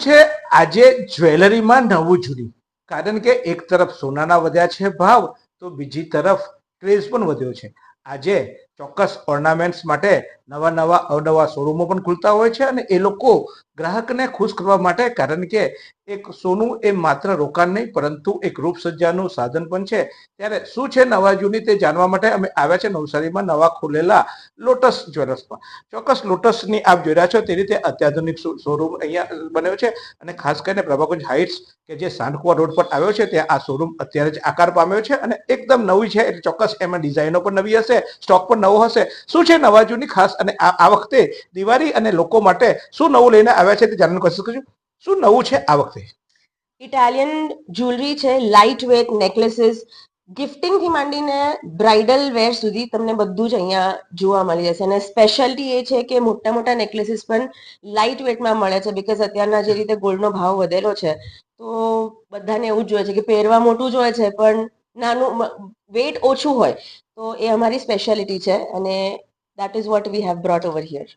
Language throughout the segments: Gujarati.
છે આજે જ્વેલરીમાં નવું જૂની, કારણ કે એક તરફ સોનાના વધ્યા છે ભાવ, તો બીજી તરફ ક્રેઝ પણ વધ્યો છે. આજે ચોક્કસ ઓર્નામેન્ટ્સ માટે નવા નવા અવનવા શોરૂમો પણ ખુલતા હોય છે અને એ લોકો ગ્રાહકને ખુશ કરવા માટે, કારણ કે એક સોનું એ માત્ર રોકાણ નહીં પરંતુ એક રૂપ સજ્જાનું સાધન પણ છે. ત્યારે શું છે નવા જૂની તે જાણવા માટે અમે આવ્યા છે નવસારીમાં નવા ખુલેલા લોટસ જ્વેલર્સમાં. ચોક્કસ લોટસની આપ જોઈ રહ્યા છો તે રીતે અત્યાધુનિક શોરૂમ અહીંયા બન્યો છે અને ખાસ કરીને પ્રભાકુંજ હાઇટ્સ કે જે સાંઢકુવા રોડ પર આવ્યો છે ત્યાં આ શોરૂમ અત્યારે જ આકાર પામ્યો છે અને એકદમ નવી છે. એટલે ચોક્કસ એમાં ડિઝાઇનો પણ નવી હશે, સ્ટોક પણ નવો હશે. શું છે નવા જૂની ખાસ અને આ વખતે દિવાળી અને લોકો માટે શું નવું લઈને આવ્યા છે તે જાણવાની કોશિશ કરીશું. શું નવું છે આ વખતે? ઇટાલિયન જ્વેલરી છે, લાઇટ વેટ નેકલેસીસ, ગિફ્ટિંગથી માંડીને બ્રાઇડલ વેર સુધી તમને બધું જ અહીંયા જોવા મળી જશે. અને સ્પેશિયાલિટી એ છે કે મોટા મોટા નેકલેસીસ પણ લાઇટ વેટમાં મળે છે, બિકોઝ અત્યારના જે રીતે ગોલ્ડનો ભાવ વધેલો છે તો બધાને એવું જ જોઈએ છે કે પહેરવા મોટું જ હોય છે પણ નાનું વેટ ઓછું હોય, તો એ અમારી સ્પેશિયાલિટી છે અને that is what we have brought over here.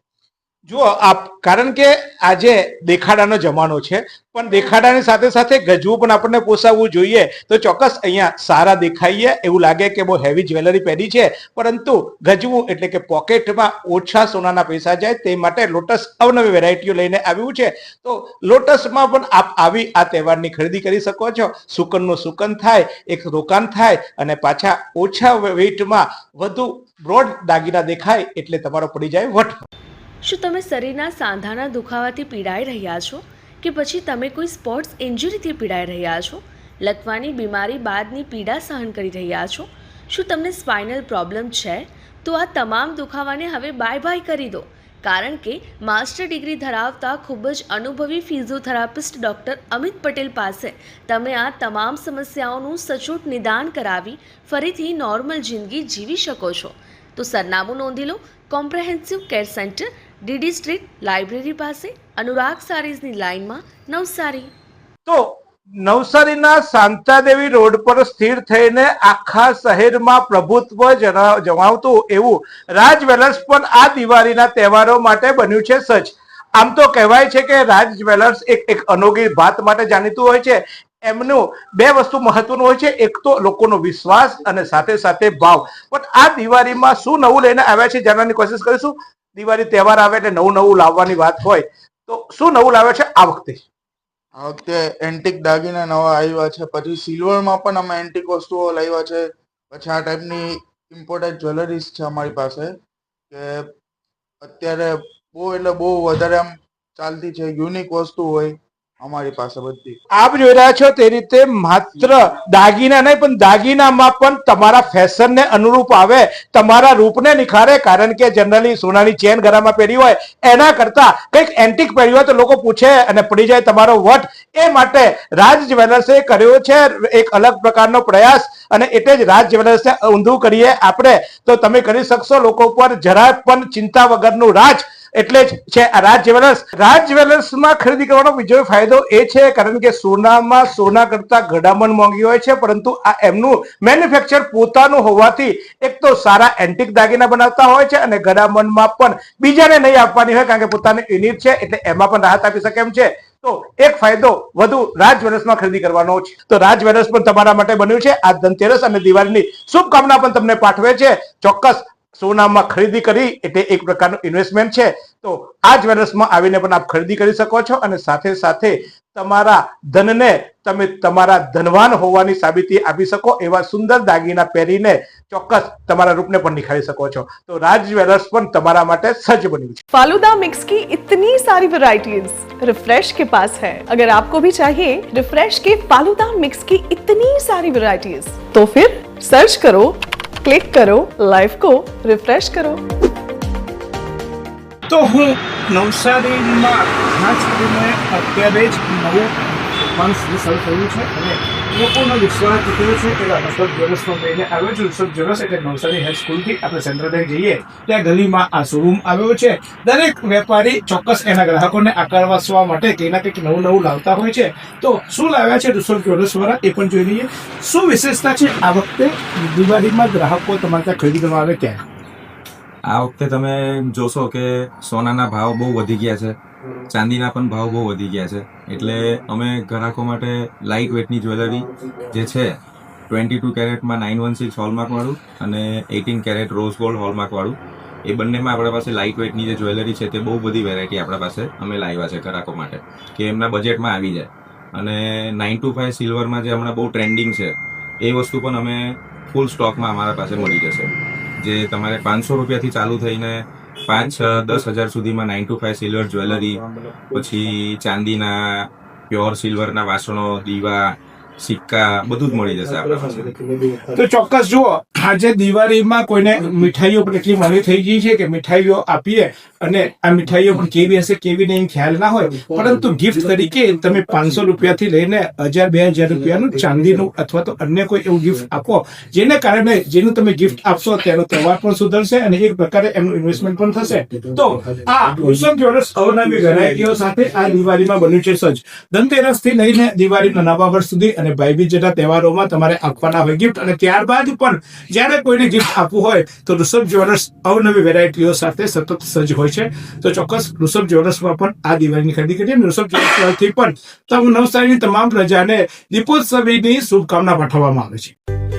જુઓ આપ, કારણ કે આજે દેખાડાનો જમાનો છે પણ દેખાડાની સાથે સાથે ગજવું પણ આપણને પોસાવવું જોઈએ. તો ચોક્કસ અહીંયા સારા દેખાઈએ એવું લાગે કે બહુ હેવી જ્વેલરી પહેરી છે, પરંતુ ગજવું એટલે કે પોકેટમાં ઓછા સોનાના પૈસા જાય તે માટે લોટસ અવનવી વેરાયટીઓ લઈને આવ્યું છે. તો લોટસમાં પણ આપ આવી આ તહેવારની ખરીદી કરી શકો છો. સુકનનું સુકન થાય, એક રોકાણ થાય અને પાછા ઓછા વેઇટમાં વધુ બ્રોડ દાગીના દેખાય એટલે તમારો પડી જાય વટ. શું તમે શરીરના સાંધાના દુખાવાથી પીડાઈ રહ્યા છો કે પછી તમે કોઈ સ્પોર્ટ્સ ઇન્જરીથી પીડાઈ રહ્યા છો? લકવાની બીમારી બાદની પીડા સહન કરી રહ્યા છો? શું તમને સ્પાઇનલ પ્રોબ્લેમ છે? તો આ તમામ દુખાવાને હવે બાય બાય કરી દો, કારણ કે માસ્ટર ડિગ્રી ધરાવતા ખૂબ જ અનુભવી ફિઝિયોથેરાપિસ્ટ ડૉક્ટર અમિત પટેલ પાસે તમે આ તમામ સમસ્યાઓનું સચોટ નિદાન કરાવી ફરીથી નોર્મલ જિંદગી જીવી શકો છો. તો સરનામું નોંધી લો. Comprehensive care centre, DD street, library પાસે, અનુરાગ સારીઝની લાઇનમાં, નવસારી. તો નવસારીના શાંતાદેવી રોડ પર સ્થિર થઈને આખા શહેરમાં પ્રભુત્વ જમાવતું એવું રાજ જ્વેલર્સ પણ આ દિવાળીના તહેવારો માટે બન્યું છે સજ્જ. આમ તો કહેવાય છે કે રાજ જ્વેલર્સ એક અનોખી ભાત માટે જાણીતું હોય છે. એમનું બે વસ્તુ મહત્વનું હોય છે, એક તો લોકોનો વિશ્વાસ અને સાથે સાથે ભાવ. પણ આ દિવાળીમાં શું નવું લઈને આવ્યા છે જાણવાની કોશિશ કરીશું. દિવાળી તહેવાર આવે એટલે નવું નવું લાવવાની વાત હોય, તો શું નવું લાવે છે આ વખતે? આ વખતે એન્ટિક દાગીના નવા આવ્યા છે, પછી સિલ્વરમાં પણ અમે એન્ટિક વસ્તુઓ લાવ્યા છે. પછી આ ટાઈપની ઇમ્પોર્ટેડ જ્વેલરીઝ છે અમારી પાસે કે અત્યારે બહુ એટલે બહુ વધારે આમ ચાલતી છે. યુનિક વસ્તુ હોય અમારી પાસે બધી. આપ જોઈ રહ્યા છો તે રીતે માત્ર દાગીના નહીં પણ દાગીનામાં પણ તમારા ફેશનને અનુરૂપ આવે, તમારા રૂપને નિખારે. કારણ કે જનરલી સોનાની ચેન ગળામાં પહેરી હોય એના કરતા કંઈક એન્ટિક પહેર્યું હોય તો લોકો પૂછે અને પડી જાય તમારો વટ. એ માટે રાજ જ્વેલર્સે કર્યો છે એક અલગ પ્રકારનો પ્રયાસ અને એટલે જ રાજ જ્વેલર્સને ઊંધું કરીએ આપણે તો તમે કરી શકશો લોકો પર જરાય પણ ચિંતા વગરનું રાજ. એટલે જ છે આ રાજ જ્વેલર્સ. રાજ જ્વેલર્સમાં ખરીદી કરવાનો બીજો ફાયદો એ છે કારણ કે સોનામાં સોના કરતા ગડામણ મોંઘી હોય છે, પરંતુ આ એમનું મેન્યુફેક્ચર પોતાનું હોવાથી એક તો સારા એન્ટિક દાગીના બનાવતા હોય છે અને ગડામણમાં પણ બીજાને નહીં આપવાની હોય કારણ કે પોતાની યુનિટ છે એટલે એમાં પણ રાહત આપી શકે એમ છે. તો એક ફાયદો વધુ રાજ જ્વેલર્સમાં ખરીદી કરવાનો છે. તો રાજ જ્વેલર્સ પણ તમારા માટે બન્યું છે. આ ધનતેરસ અને દિવાળીની શુભકામના પણ તમને પાઠવે છે. ચોક્કસ સોનામાં ખરીદી કરી એટલે એક પ્રકારનું ઇન્વેસ્ટમેન્ટ છે. તો આ જ્વેલર્સમાં આવીને પણ આપ ખરીદી કરી શકો છો અને સાથે સાથે તમારા ધનને તમે તમારા ધનવાન હોવાની સાબિતી આપી શકો એવા સુંદર દાગીના પહેરીને ચોક્કસ તમારા રૂપને પણ નિખારી શકો છો. તો રાજ જ્વેલર્સ પણ તમારા માટે સજ્જ બન્યું છે. फालूदा मिक्स की इतनी सारी वैरायटीज रिफ्रेश के पास है. अगर आपको भी चाहिए रिफ्रेश के फालूदा मिक्स की इतनी सारी वैरायटीज तो फिर सर्च करो, क्लिक करो, लाइफ को रिफ्रेश करो. તો હું નવસારીમાં ખાસ કરીને અત્યારે જ નવું પણ શરૂ થયું છે અને લોકોનો વિશ્વાસ જીત્યો છે એટલે ઋષભ જ્વેલર્સનો લઈને આવ્યો છું. ઋષભ જ્વેલર્સ એટલે નવસારી હાઈસ્કૂલથી આપણે સેન્ટ્રલ બેંક જઈએ ત્યાં ગલીમાં આ શોરૂમ આવ્યો છે. દરેક વેપારી ચોક્કસ એના ગ્રાહકોને આકર્ષવા માટે કંઈક ના કંઈક નવું નવું લાવતા હોય છે. તો શું લાવ્યા છે ઋષભ જ્વેલર્સ વાળા એ પણ જોઈ લઈએ. શું વિશેષતા છે આ વખતે દિવાળીમાં ગ્રાહકો તમારે ત્યાં ખરીદી કરવા આવે ત્યાં? આ વખતે તમે જોશો કે સોનાના ભાવ બહુ વધી ગયા છે ચાંદીના પણ ભાવ બહુ વધી ગયા છે, એટલે અમે ગ્રાહકો માટે લાઇટ વેટની જ્વેલરી જે છે 22 કેરેટમાં 916 હોલમાર્કવાળું અને 18 કેરેટ રોઝ ગોલ્ડ હોલમાર્કવાળું, એ બંનેમાં આપણા પાસે લાઇટ વેટની જે જ્વેલરી છે તે બહુ બધી વેરાયટી આપણા પાસે અમે લાવ્યા છે ગ્રાહકો માટે કે એમના બજેટમાં આવી જાય. અને 925 સિલ્વરમાં જે હમણાં બહુ ટ્રેન્ડિંગ છે એ વસ્તુ પણ અમે ફૂલ સ્ટોકમાં અમારા પાસે મળી જશે, જે તમારે 500 રૂપિયાથી ચાલુ થઈને 5-10 હજાર સુધીમાં 925 સિલ્વર જ્વેલરી, પછી ચાંદીના પ્યોર સિલ્વરના વાસણો, દીવા, સિક્કા બધું જ મળી જશે આપણા પાસે. તો ચોક્કસ જુઓ, આજે દિવાળીમાં કોઈને મીઠાઈઓ પણ એટલી મોંઘી થઈ ગઈ છે કે મીઠાઈઓ આપીએ અને આ મીઠાઈઓ પણ કેવી હશે કેવી નહીં ખ્યાલ ના હોય, પરંતુ ગિફ્ટ તરીકે તમે 500 રૂપિયાથી લઈને 1000-2000 રૂપિયાનું ચાંદીનું અથવા તો અન્ય કોઈ એવું ગિફ્ટ આપો, જેને કારણે જેનું તમે ગિફ્ટ આપશો તેનો તહેવાર પણ સુધરશે અને એક પ્રકારે એમનું ઇન્વેસ્ટમેન્ટ પણ થશે. તો આ વૃષભ જ્વેલર્સ અવનવી વેરાયટીઓ સાથે આ દિવાળીમાં બન્યું છે સજ્જ. ધનતેરસથી લઈને દિવાળીના નવા વર્ષ સુધી અને ભાઈબીજ જેટલા તહેવારોમાં તમારે આપવાના હોય ગિફ્ટ, અને ત્યારબાદ પણ જ્યારે કોઈને ગિફ્ટ આપવું હોય તો વૃષભ જ્વેલર્સ અવનવી વેરાયટીઓ સાથે સતત સજ્જ હોય છે. તો ચોક્કસ વૃષભ જ્વેલર્સમાં પણ આ દિવાળીની ખરીદી કરીએ. વૃષભ જ્વેલર્સથી પણ નવસારીની તમામ પ્રજાને દીપોત્સવીની શુભકામના પાઠવવામાં આવે છે.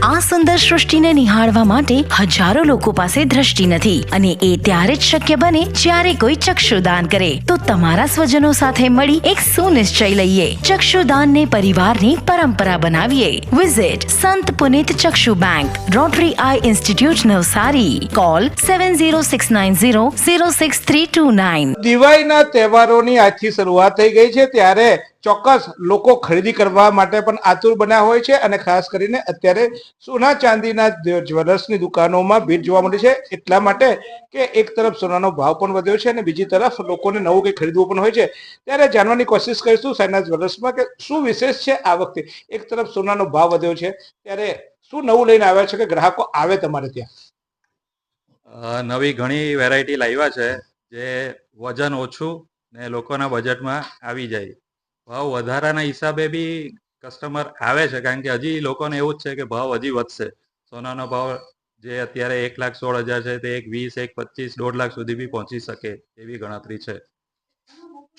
આ સુંદર સૃષ્ટિને નિહાળવા માટે હજારો લોકો પાસે દ્રષ્ટિ નથી, અને એ ત્યારે જ શક્ય બને જ્યારે કોઈ ચક્ષુદાન કરે. તો તમારા સ્વજનો સાથે મળી એક સુનિશ્ચય લઈએ, ચક્ષુદાનને પરિવારની પરંપરા બનાવીએ. Visit Sant Punit Chakshu bank, Rotary eye institute, Navsari. Call 7069006329. દિવાળીના તહેવારોની આજથી શરૂઆત થઈ ગઈ છે, ત્યારે ચોક્કસ લોકો ખરીદી કરવા માટે પણ આતુર બન્યા હોય છે, અને ખાસ કરીને અત્યારે સોના ચાંદીના જ્વેલર્સની દુકાનોમાં ભીડ જોવા મળી છે, એટલા માટે કે એક તરફ સોનાનો ભાવ પણ વધ્યો છે અને બીજી તરફ લોકોને નવું કંઈ ખરીદવું પણ હોય છે. ત્યારે જાણવાની કોશિશ કરીશું સાઈના જ્વેલર્સમાં કે શું વિશેષ છે આ વખતે. એક તરફ સોનાનો ભાવ વધ્યો છે, ત્યારે શું નવું લઈને આવ્યા છે કે ગ્રાહકો આવે તમારે ત્યાં? નવી ઘણી વેરાયટી લાવ્યા છે, જે વજન ઓછું ને લોકોના બજેટમાં આવી જાય. ભાવ વધારાના હિસાબે બી કસ્ટમર આવે છે, કારણ કે હજી લોકોને એવું જ છે કે ભાવ હજી વધશે. સોનાનો ભાવ જે અત્યારે 1,16,000 છે તે 1,20,000, 1,25,000, 1.5 લાખ સુધી બી પહોંચી શકે એવી ગણતરી છે.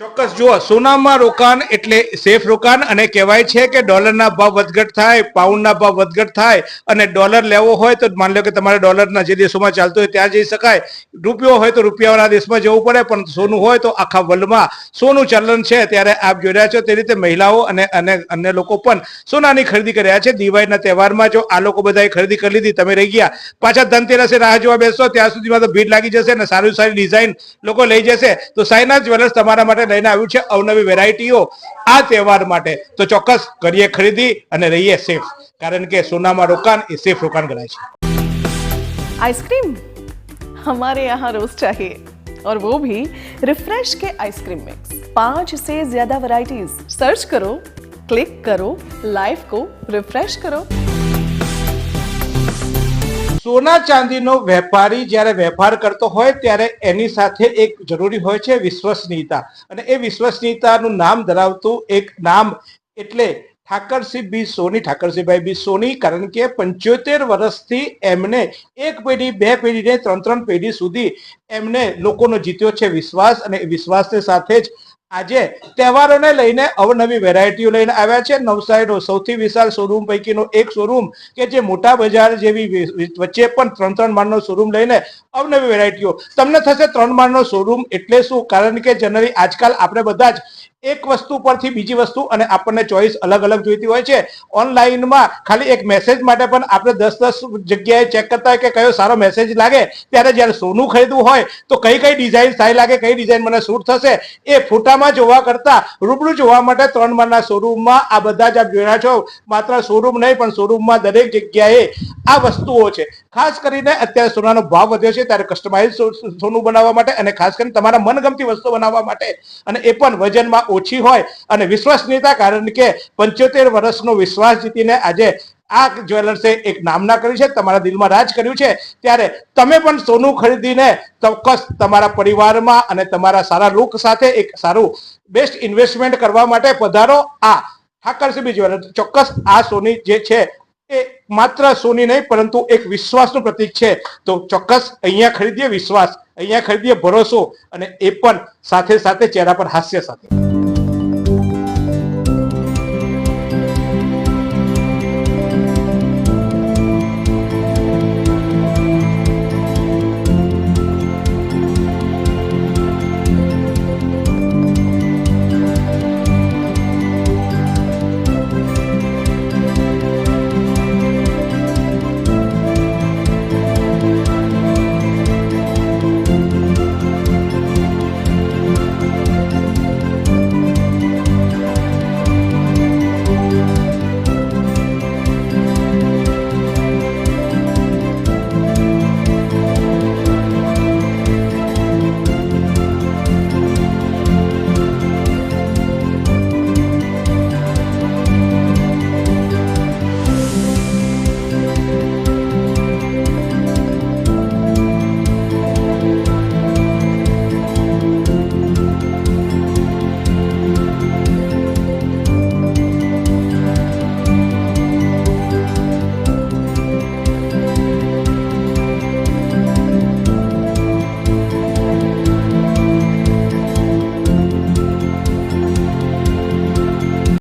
ચોક્કસ જુઓ, સોનામાં રોકાણ એટલે સેફ રોકાણ, અને કહેવાય છે કે ડોલરના ભાવ વધઘટ થાય, પાઉન્ડના ભાવ વધઘટ થાય, અને ડોલર લેવો હોય તો માની લો કે તમારે ડોલરના જે દેશોમાં ચાલતો હોય ત્યાં જઈ શકાય, રૂપિયો હોય તો રૂપિયાવાળા દેશમાં જવું પડે, પણ સોનું હોય તો આખા વર્લ્ડમાં સોનું ચલન છે. ત્યારે આપ જોઈ રહ્યા છો તે રીતે મહિલાઓ અને અન્ય લોકો પણ સોનાની ખરીદી કરી રહ્યા છે. દિવાળીના તહેવારમાં જો આ લોકો બધાએ ખરીદી કરી લીધી, તમે રહી ગયા, પાછા ધનતેરસે રાહ જોવા બેસશો ત્યાં સુધીમાં તો ભીડ લાગી જશે અને સારી સારી ડિઝાઇન લોકો લઈ જશે. તો સાઈના જ્વેલર્સ તમારા માટે લઈને આવ્યું છે અવનવી વેરાયટીઓ આ તહેવાર માટે. તો ચોક્કસ કરીએ ખરીદી અને રહીએ સેફ, કારણ કે સોનામાં રોકાણ એ સેફ રોકાણ ગણાય છે. आइसक्रीम हमारे यहाँ रोज चाहिए, और वो भी रिफ्रेश के आइसक्रीम मिक्स. 5 से ज्यादा वैरायटीज. सर्च करो, क्लिक करो, लाइफ को रिफ्रेश करो. સોના ચાંદીનો વેપારી જ્યારે વેપાર કરતો હોય ત્યારે એની સાથે એક જરૂરી હોય છે વિશ્વસનીયતા, અને એ વિશ્વસનીયતાનું નામ ધરાવતું એક નામ એટલે ઠાકરસિંહ બી સોની, ઠાકરસિંહભાઈ બી સોની. કારણ કે 75 વર્ષથી એમને એક પેઢી, 2 પેઢી ને 3 પેઢી સુધી એમને લોકોનો જીત્યો છે વિશ્વાસ, અને વિશ્વાસની સાથે જ આજે તહેવારોને લઈને અવનવી વેરાયટીઓ લઈને આવ્યા છે. નવસારીનો સૌથી વિશાળ શોરૂમ પૈકીનો એક શોરૂમ કે જે મોટા બજાર જેવી વચ્ચે પણ 3 માળનો શોરૂમ લઈને અવનવી વેરાયટીઓ. તમને થશે 3 માળનો શોરૂમ એટલે શું? કારણ કે જનરલી આજકાલ આપણે બધા જ એક વસ્તુ પરથી બીજી વસ્તુ, અને આપણને ચોઈસ અલગ અલગ જોઈતી હોય છે. ઓનલાઈનમાં ખાલી એક મેસેજ માટે પણ આપણે 10 જગ્યાએ ચેક કરતા હોય કે કયો સારો મેસેજ લાગે, ત્યારે જ્યારે સોનું ખરીદવું હોય તો કઈ ડિઝાઇન સારી લાગે, કઈ ડિઝાઇન મને સૂટ થશે, એ ફોટામાં જોવા કરતા રૂબરૂ જોવા માટે 3 માળના શોરૂમમાં આ બધા જ આપ જોઈ રહ્યા છો. માત્ર શોરૂમ નહીં પણ શોરૂમમાં દરેક જગ્યાએ આ વસ્તુઓ છે. ખાસ કરીને અત્યારે સોનાનો ભાવ વધ્યો છે, ત્યારે કસ્ટમાઇઝ સોનું બનાવવા માટે, અને ખાસ કરીને તમારા મનગમતી વસ્તુ બનાવવા માટે, અને એ પણ વજનમાં ઓછી હોય અને વિશ્વસનીયતા. કારણ કે 75 વર્ષનો વિશ્વાસ જીતીને આજે આ જ્વેલર્સે એક નામના કરી છે, તમારા દિલમાં રાજ કર્યું છે. ત્યારે તમે પણ સોનું ખરીદીને ચોક્કસ તમારા પરિવારમાં અને તમારા સારા લુક સાથે એક સારું બેસ્ટ ઇન્વેસ્ટમેન્ટ કરવા માટે પધારો આ ઠાકરસિંહ જ્વેલર્સ. ચોક્કસ આ સોની જે છે એ માત્ર સોની નહીં પરંતુ એક વિશ્વાસનું પ્રતીક છે. તો ચોક્કસ અહીંયા ખરીદીએ વિશ્વાસ, અહીંયા ખરીદીએ ભરોસો, અને એ પણ સાથે સાથે ચહેરા પર હાસ્ય સાથે.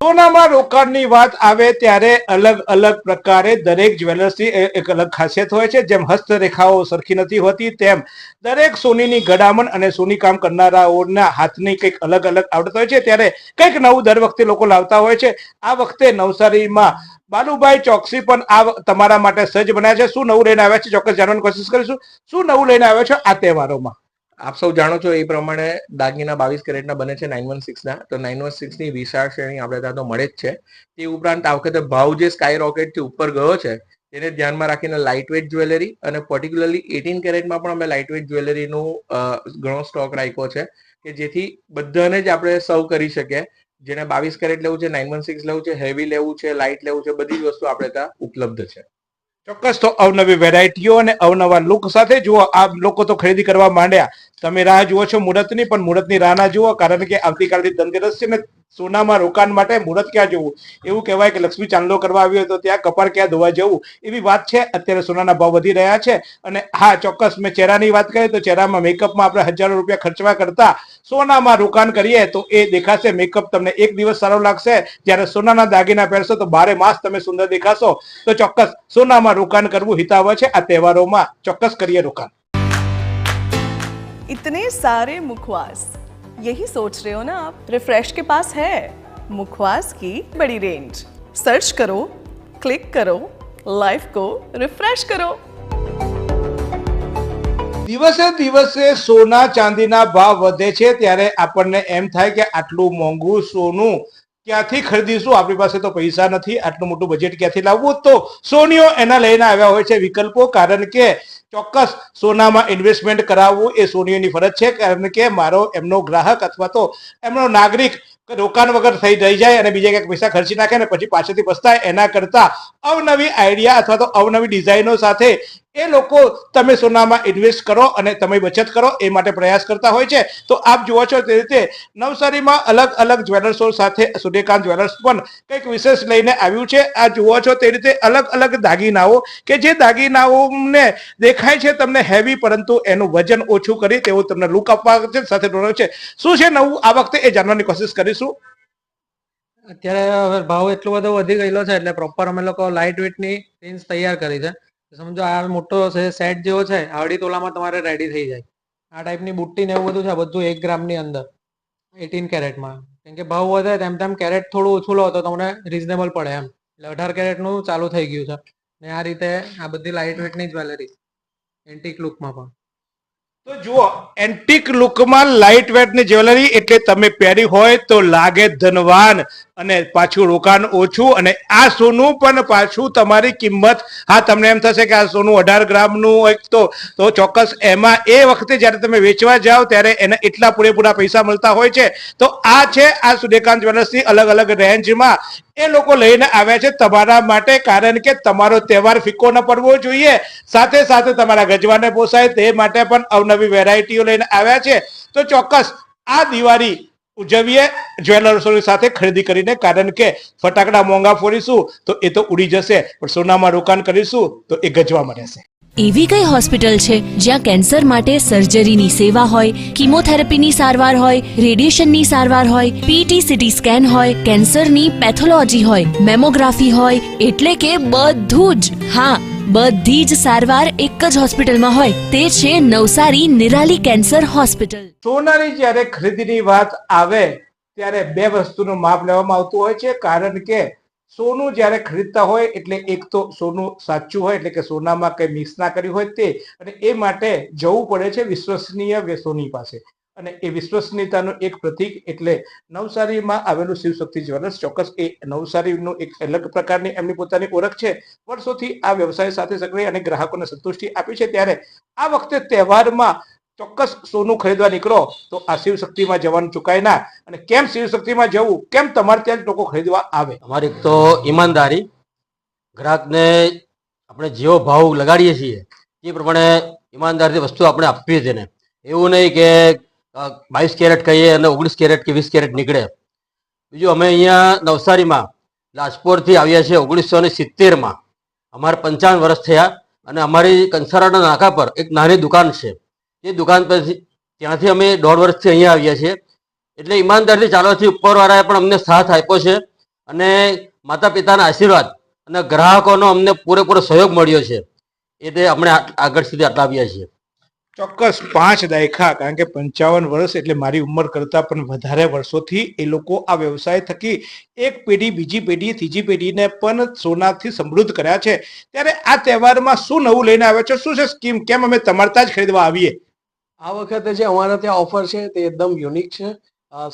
સોનામાં રોકાણની વાત આવે ત્યારે અલગ અલગ પ્રકારે દરેક જ્વેલર્સની એક અલગ ખાસિયત હોય છે. જેમ હસ્તરેખાઓ સરખી નથી હોતી, તેમ દરેક સોનીની ગડામણ અને સોની કામ કરનારાઓના હાથની કંઈક અલગ અલગ આવડત હોય છે. ત્યારે કંઈક નવું દર વખતે લોકો લાવતા હોય છે. આ વખતે નવસારીમાં બાલુભાઈ ચોકસી પણ આ તમારા માટે સજ્જ બન્યા છે. શું નવું લઈને આવ્યા છે ચોક્કસ જાણવાની કોશિશ કરીશું. શું નવું લઈને આવ્યા છો આ તહેવારોમાં? આપ સૌ જાણો છો એ પ્રમાણે દાગીના 22 કેરેટના બને છે 916 તો 916 ની વિશાળ શ્રેણી આપણે ત્યાં તો મળે જ છે. તે ઉપરાંત આ વખતે ભાવ જે સ્કાય રોકેટથી ઉપર ગયો છે તેને ધ્યાનમાં રાખીને લાઇટ વેઇટ જ્વેલરી અને પર્ટિક્યુલરલી 18 કેરેટમાં પણ અમે લાઇટ વેઇટ જ્વેલરીનું ઘણો સ્ટોક રાખ્યો છે કે જેથી બધાને જ આપણે સર્વ કરી શકીએ. જેને 22 કેરેટ લેવું છે, 916 લેવું છે, હેવી લેવું છે, લાઇટ લેવું છે, બધી જ વસ્તુ આપણે ત્યાં ઉપલબ્ધ છે. ચોક્કસ. તો અવનવી વેરાયટીઓ અને અવનવા લુક સાથે જુઓ, આ લોકો તો ખરીદી કરવા માંડ્યા. તમે રાહ જુઓ છો મુહૂર્તની, પણ મુહૂર્તની રાહ ના જુઓ, કારણ કે આવતીકાલથી ધનતેરસ છે ને સોનામાં રોકાણ માટે મુહૂર્ત ક્યાં જવું? એવું કહેવાય કે લક્ષ્મી ચાંદલો કરવા આવ્યો હોય તો ત્યાં કપાળ ક્યાં ધોવા જવું, એવી વાત છે. અત્યારે સોનાના ભાવ વધી રહ્યા છે. અને હા ચોક્કસ, મેં ચહેરાની વાત કરીએ તો ચહેરામાં મેકઅપમાં આપણે હજારો રૂપિયા ખર્ચવા કરતા સોનામાં રોકાણ કરીએ તો એ દેખાશે. મેકઅપ તમને એક દિવસ સારો લાગશે, જ્યારે સોનાના દાગીના પહેરશો તો 12 માસ તમે સુંદર દેખાશો. તો ચોક્કસ સોનામાં રોકાણ કરવું હિતાવહ છે. આ તહેવારોમાં ચોક્કસ કરીએ રોકાણ. इतने सारे मुखवास, यही सोच रहे हो ना आप? रिफ्रेश के पास है मुखवास की बड़ी रेंज. सर्च करो, क्लिक करो, लाइफ को रिफ्रेश करो. દિવસે દિવસે સોના ચાંદીના ભાવ વધે છે, ત્યારે આપણને એમ થાય કે આટલું મોંઘું સોનું ક્યાંથી ખરીદીશું? આપણી પાસે તો પૈસા નથી, આટલું મોટું બજેટ ક્યાંથી લાવવું? તો સોનીઓ એના લઈને આવ્યા હોય છે વિકલ્પો, કારણ કે ચોક્કસ સોનામાં ઇન્વેસ્ટમેન્ટ કરાવવું એ સોનીઓની ફરજ છે. કારણ કે મારો એમનો ગ્રાહક અથવા તો એમનો નાગરિક રોકાણ વગર થઈ રહી જાય અને બીજા ક્યાંક પૈસા ખર્ચી નાખે ને પછી પાછળથી પસ્તાય, એના કરતા અવનવી આઈડિયા અથવા તો અવનવી ડિઝાઇનો સાથે એ લોકો તમે સોનામાં ઇન્વેસ્ટ કરો અને તમે બચત કરો એ માટે પ્રયાસ કરતા હોય છે. તો આપ જુઓ છો તે રીતે નવસારીમાં અલગ અલગ જ્વેલર્સો સાથે સૂર્યકાંત જ્વેલર્સ પણ કંઈક વિશેષ લઈને આવ્યું છે. આ જુઓ છો તે રીતે અલગ અલગ દાગીનાઓ કે જે દાગીનાઓને દેખાય છે તમને હેવી, પરંતુ એનું વજન ઓછું કરી તેવું તમને લુક આપવા છે, સાથે ડોલર છે. શું છે નવું આ વખતે એ જાણવાની કોશિશ કરીશું. અત્યારે હવે ભાવ એટલો બધો વધી ગયેલો છે એટલે પ્રોપર અમે લોકો લાઇટ વેઇટ ની રેન્જ તૈયાર કરી છે. સમજો આ મોટો સેટ જેવો છે 2.5 તોલામાં તમારે રેડી થઈ જાય. આ ટાઈપની બુટ્ટી ને એવું બધું છે, બધું 1 ગ્રામની અંદર 18 કેરેટમાં. કેમ કે ભાવ વધે તેમ તેમ કેરેટ થોડું ઓછું લો તો તમને રિઝનેબલ પડે એમ. એટલે 18 કેરેટનું ચાલુ થઈ ગયું છે. ને આ રીતે આ બધી લાઇટ વેઇટની જ્વેલરી એન્ટિક લુકમાં પણ. તો જુઓ, એન્ટિક લુકમાં લાઇટ વેટની જ્વેલરી એટલે તમે પહેરી હોય તો લાગે ધનવાન, અને પાછું રોકાણ ઓછું, અને આ સોનું પણ પાછું તમારી કિંમત. હા, તમને એમ થશે કે આ સોનું 18 ગ્રામનું હોય તો ચોક્કસ એમાં એ વખતે જ્યારે તમે વેચવા જાઓ ત્યારે એને એટલા પૂરેપૂરા પૈસા મળતા હોય છે. તો આ છે આ સૂર્યકાંત જ્વેલર્સની અલગ અલગ રેન્જમાં એ લોકો લઈને આવ્યા છે તમારા માટે, કારણ કે તમારો તહેવાર ફીકો ન પડવો જોઈએ, સાથે સાથે તમારા ગજવાને પોસાય તે માટે પણ અવનવી વેરાયટીઓ લઈને આવ્યા છે. તો ચોક્કસ આ દિવાળી ઉજવીએ જ્વેલર્સોની સાથે ખરીદી કરીને, કારણ કે ફટાકડા મોંઘા ફોડીશું તો એ તો ઉડી જશે, પણ સોનામાં રોકાણ કરીશું તો એ ગજવામાં રહેશે. એવી કઈ હોસ્પિટલ છે જ્યાં કેન્સર માટે સર્જરીની સેવા હોય, કીમોથેરાપીની સારવાર હોય, રેડિયેશનની સારવાર હોય, પીટી સીટી સ્કેન હોય, કેન્સરની પેથોલોજી હોય, મેમોગ્રાફી હોય, એટલે કે બધું જ. હા, બધી જ સારવાર એક જ હોસ્પિટલમાં હોય. તે છે નવસારી નિરાલી કેન્સર હોસ્પિટલ. સોનાની જ્યારે ખરીદીની વાત આવે ત્યારે બે વસ્તુનું માપ લેવામાં આવતું હોય છે, કારણ કે સોનું જ્યારે ખરીદતા હોય એટલે એક તો સોનું સાચું હોય, એટલે કે સોનામાં કઈ મિક્સ ના કર્યું હોય તે, અને એ માટે જવું પડે છે વિશ્વસનીય સોની પાસે. અને એ વિશ્વસનીયતાનું એક પ્રતીક એટલે નવસારીમાં આવેલું શિવશક્તિ જ્વેલર્સ. ચોક્કસ એ નવસારીનું એક અલગ પ્રકારની એમની પોતાની ઓળખ છે. વર્ષોથી આ વ્યવસાય સાથે સક્રિય અને ગ્રાહકોને સંતુષ્ટિ આપી છે. ત્યારે આ વખતે તહેવારમાં ચોક્કસ સોનું ખરીદવા નીકળો તો આ શિવશક્તિમાં જવાનું ચૂકાય ના. અને કેમ શિવશક્તિમાં જવું, કેમ તમારે ત્યાં જ લોકો ખરીદવા આવે? અમારી એક તો ઈમાનદારી, ગ્રાહકને આપણે જેવો ભાવ લગાડીએ છીએ એ પ્રમાણે ઈમાનદારીથી વસ્તુ આપણે આપીએ છીએ ને. એવું નહીં કે 22 કેરેટ કહીએ અને 19 કેરેટ કે 20 કેરેટ નીકળે. બીજું, અમે અહીંયા નવસારીમાં લાજપોરથી આવ્યા છીએ 1970માં. અમારે 55 વર્ષ થયા અને અમારી કંસારાના નાકા પર એક નાની દુકાન છે. એ દુકાન પરથી ત્યાંથી અમે 1.5 વર્ષથી અહીંયા આવ્યા છીએ. એટલે ઈમાનદારીથી ચાલવાથી ઉપરવાળાએ પણ અમને સાથ આપ્યો છે અને માતા પિતાના આશીર્વાદ અને ગ્રાહકોનો અમને પૂરેપૂરો સહયોગ મળ્યો છે. એટલે આપણે આગળ સુધી આટલા આવ્યા છીએ. ચોક્કસ 5 દાયકા, કારણ કે 55 વર્ષ એટલે મારી ઉંમર કરતા પણ વધારે વર્ષોથી એ લોકો આ વ્યવસાય થકી એક પેઢી, બીજી પેઢી, ત્રીજી પેઢીને પણ સોનાથી સમૃદ્ધ કર્યા છે. ત્યારે આ તહેવારમાં શું નવું લઈને આવ્યો છે? શું છે સ્કીમ? કેમ અમે તમારે ત્યાં જ ખરીદવા આવીએ? આ વખતે જે અમારા ત્યાં ઓફર છે તે એકદમ યુનિક છે.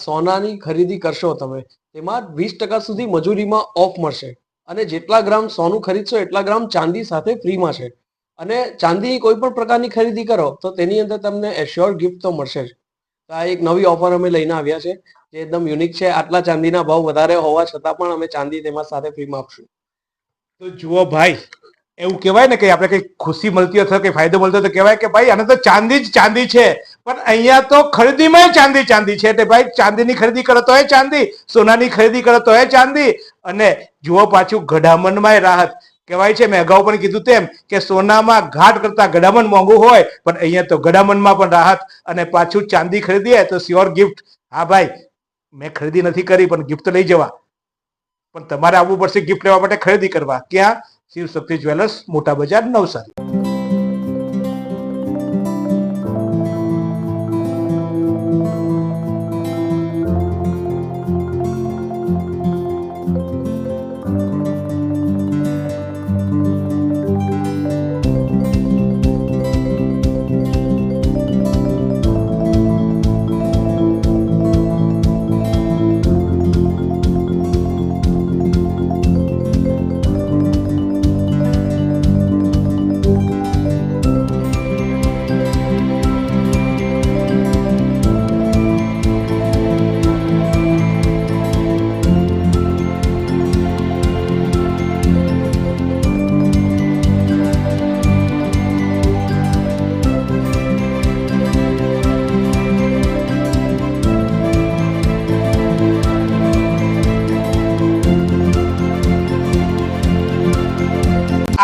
સોનાની ખરીદી કરશો તમે તેમાં 20% સુધી મજૂરીમાં ઓફ મળશે, અને જેટલા ગ્રામ સોનું ખરીદશો એટલા ગ્રામ ચાંદી સાથે ફ્રીમાં છે. અને ચાંદીની કોઈ પણ પ્રકારની ખરીદી કરો તો તેની અંદર તમને એશ્યોર ગિફ્ટ તો મળશે જ. તો આ એક નવી ઓફર અમે લઈને આવ્યા છે જે એકદમ યુનિક છે. આટલા ચાંદીના ભાવ વધારે હોવા છતાં પણ અમે ચાંદી તેમાં સાથે ફ્રીમાં આપશું. તો જુઓ ભાઈ, એવું કહેવાય ને કે આપણે કઈ ખુશી મળતી અથવા કઈ ફાયદો મળતો તો કહેવાય કે ભાઈ આને તો ચાંદી જ ચાંદી છે, પણ અહીંયા તો ખરીદીમાં ચાંદી ચાંદી છે. એટલે ભાઈ ચાંદીની ખરીદી કરો તો એ ચાંદી, સોનાની ખરીદી કરો તો એ ચાંદી. અને જુઓ પાછું ગઢામણમાં રાહત. કહેવાય છે, મેં અગાઉ પણ કીધું તેમ, કે સોનામાં ઘાટ કરતા ગઢામણ મોંઘું હોય, પણ અહીંયા તો ગઢામણમાં પણ રાહત. અને પાછું ચાંદી ખરીદીએ તો શ્યોર ગિફ્ટ. હા ભાઈ, મેં ખરીદી નથી કરી પણ ગિફ્ટ લઈ જવા. પણ તમારે આવવું પડશે ગિફ્ટ લેવા માટે, ખરીદી કરવા. ક્યાં? શિવશક્તિ જ્વેલર્સ, મોટા બજાર, નવસારી.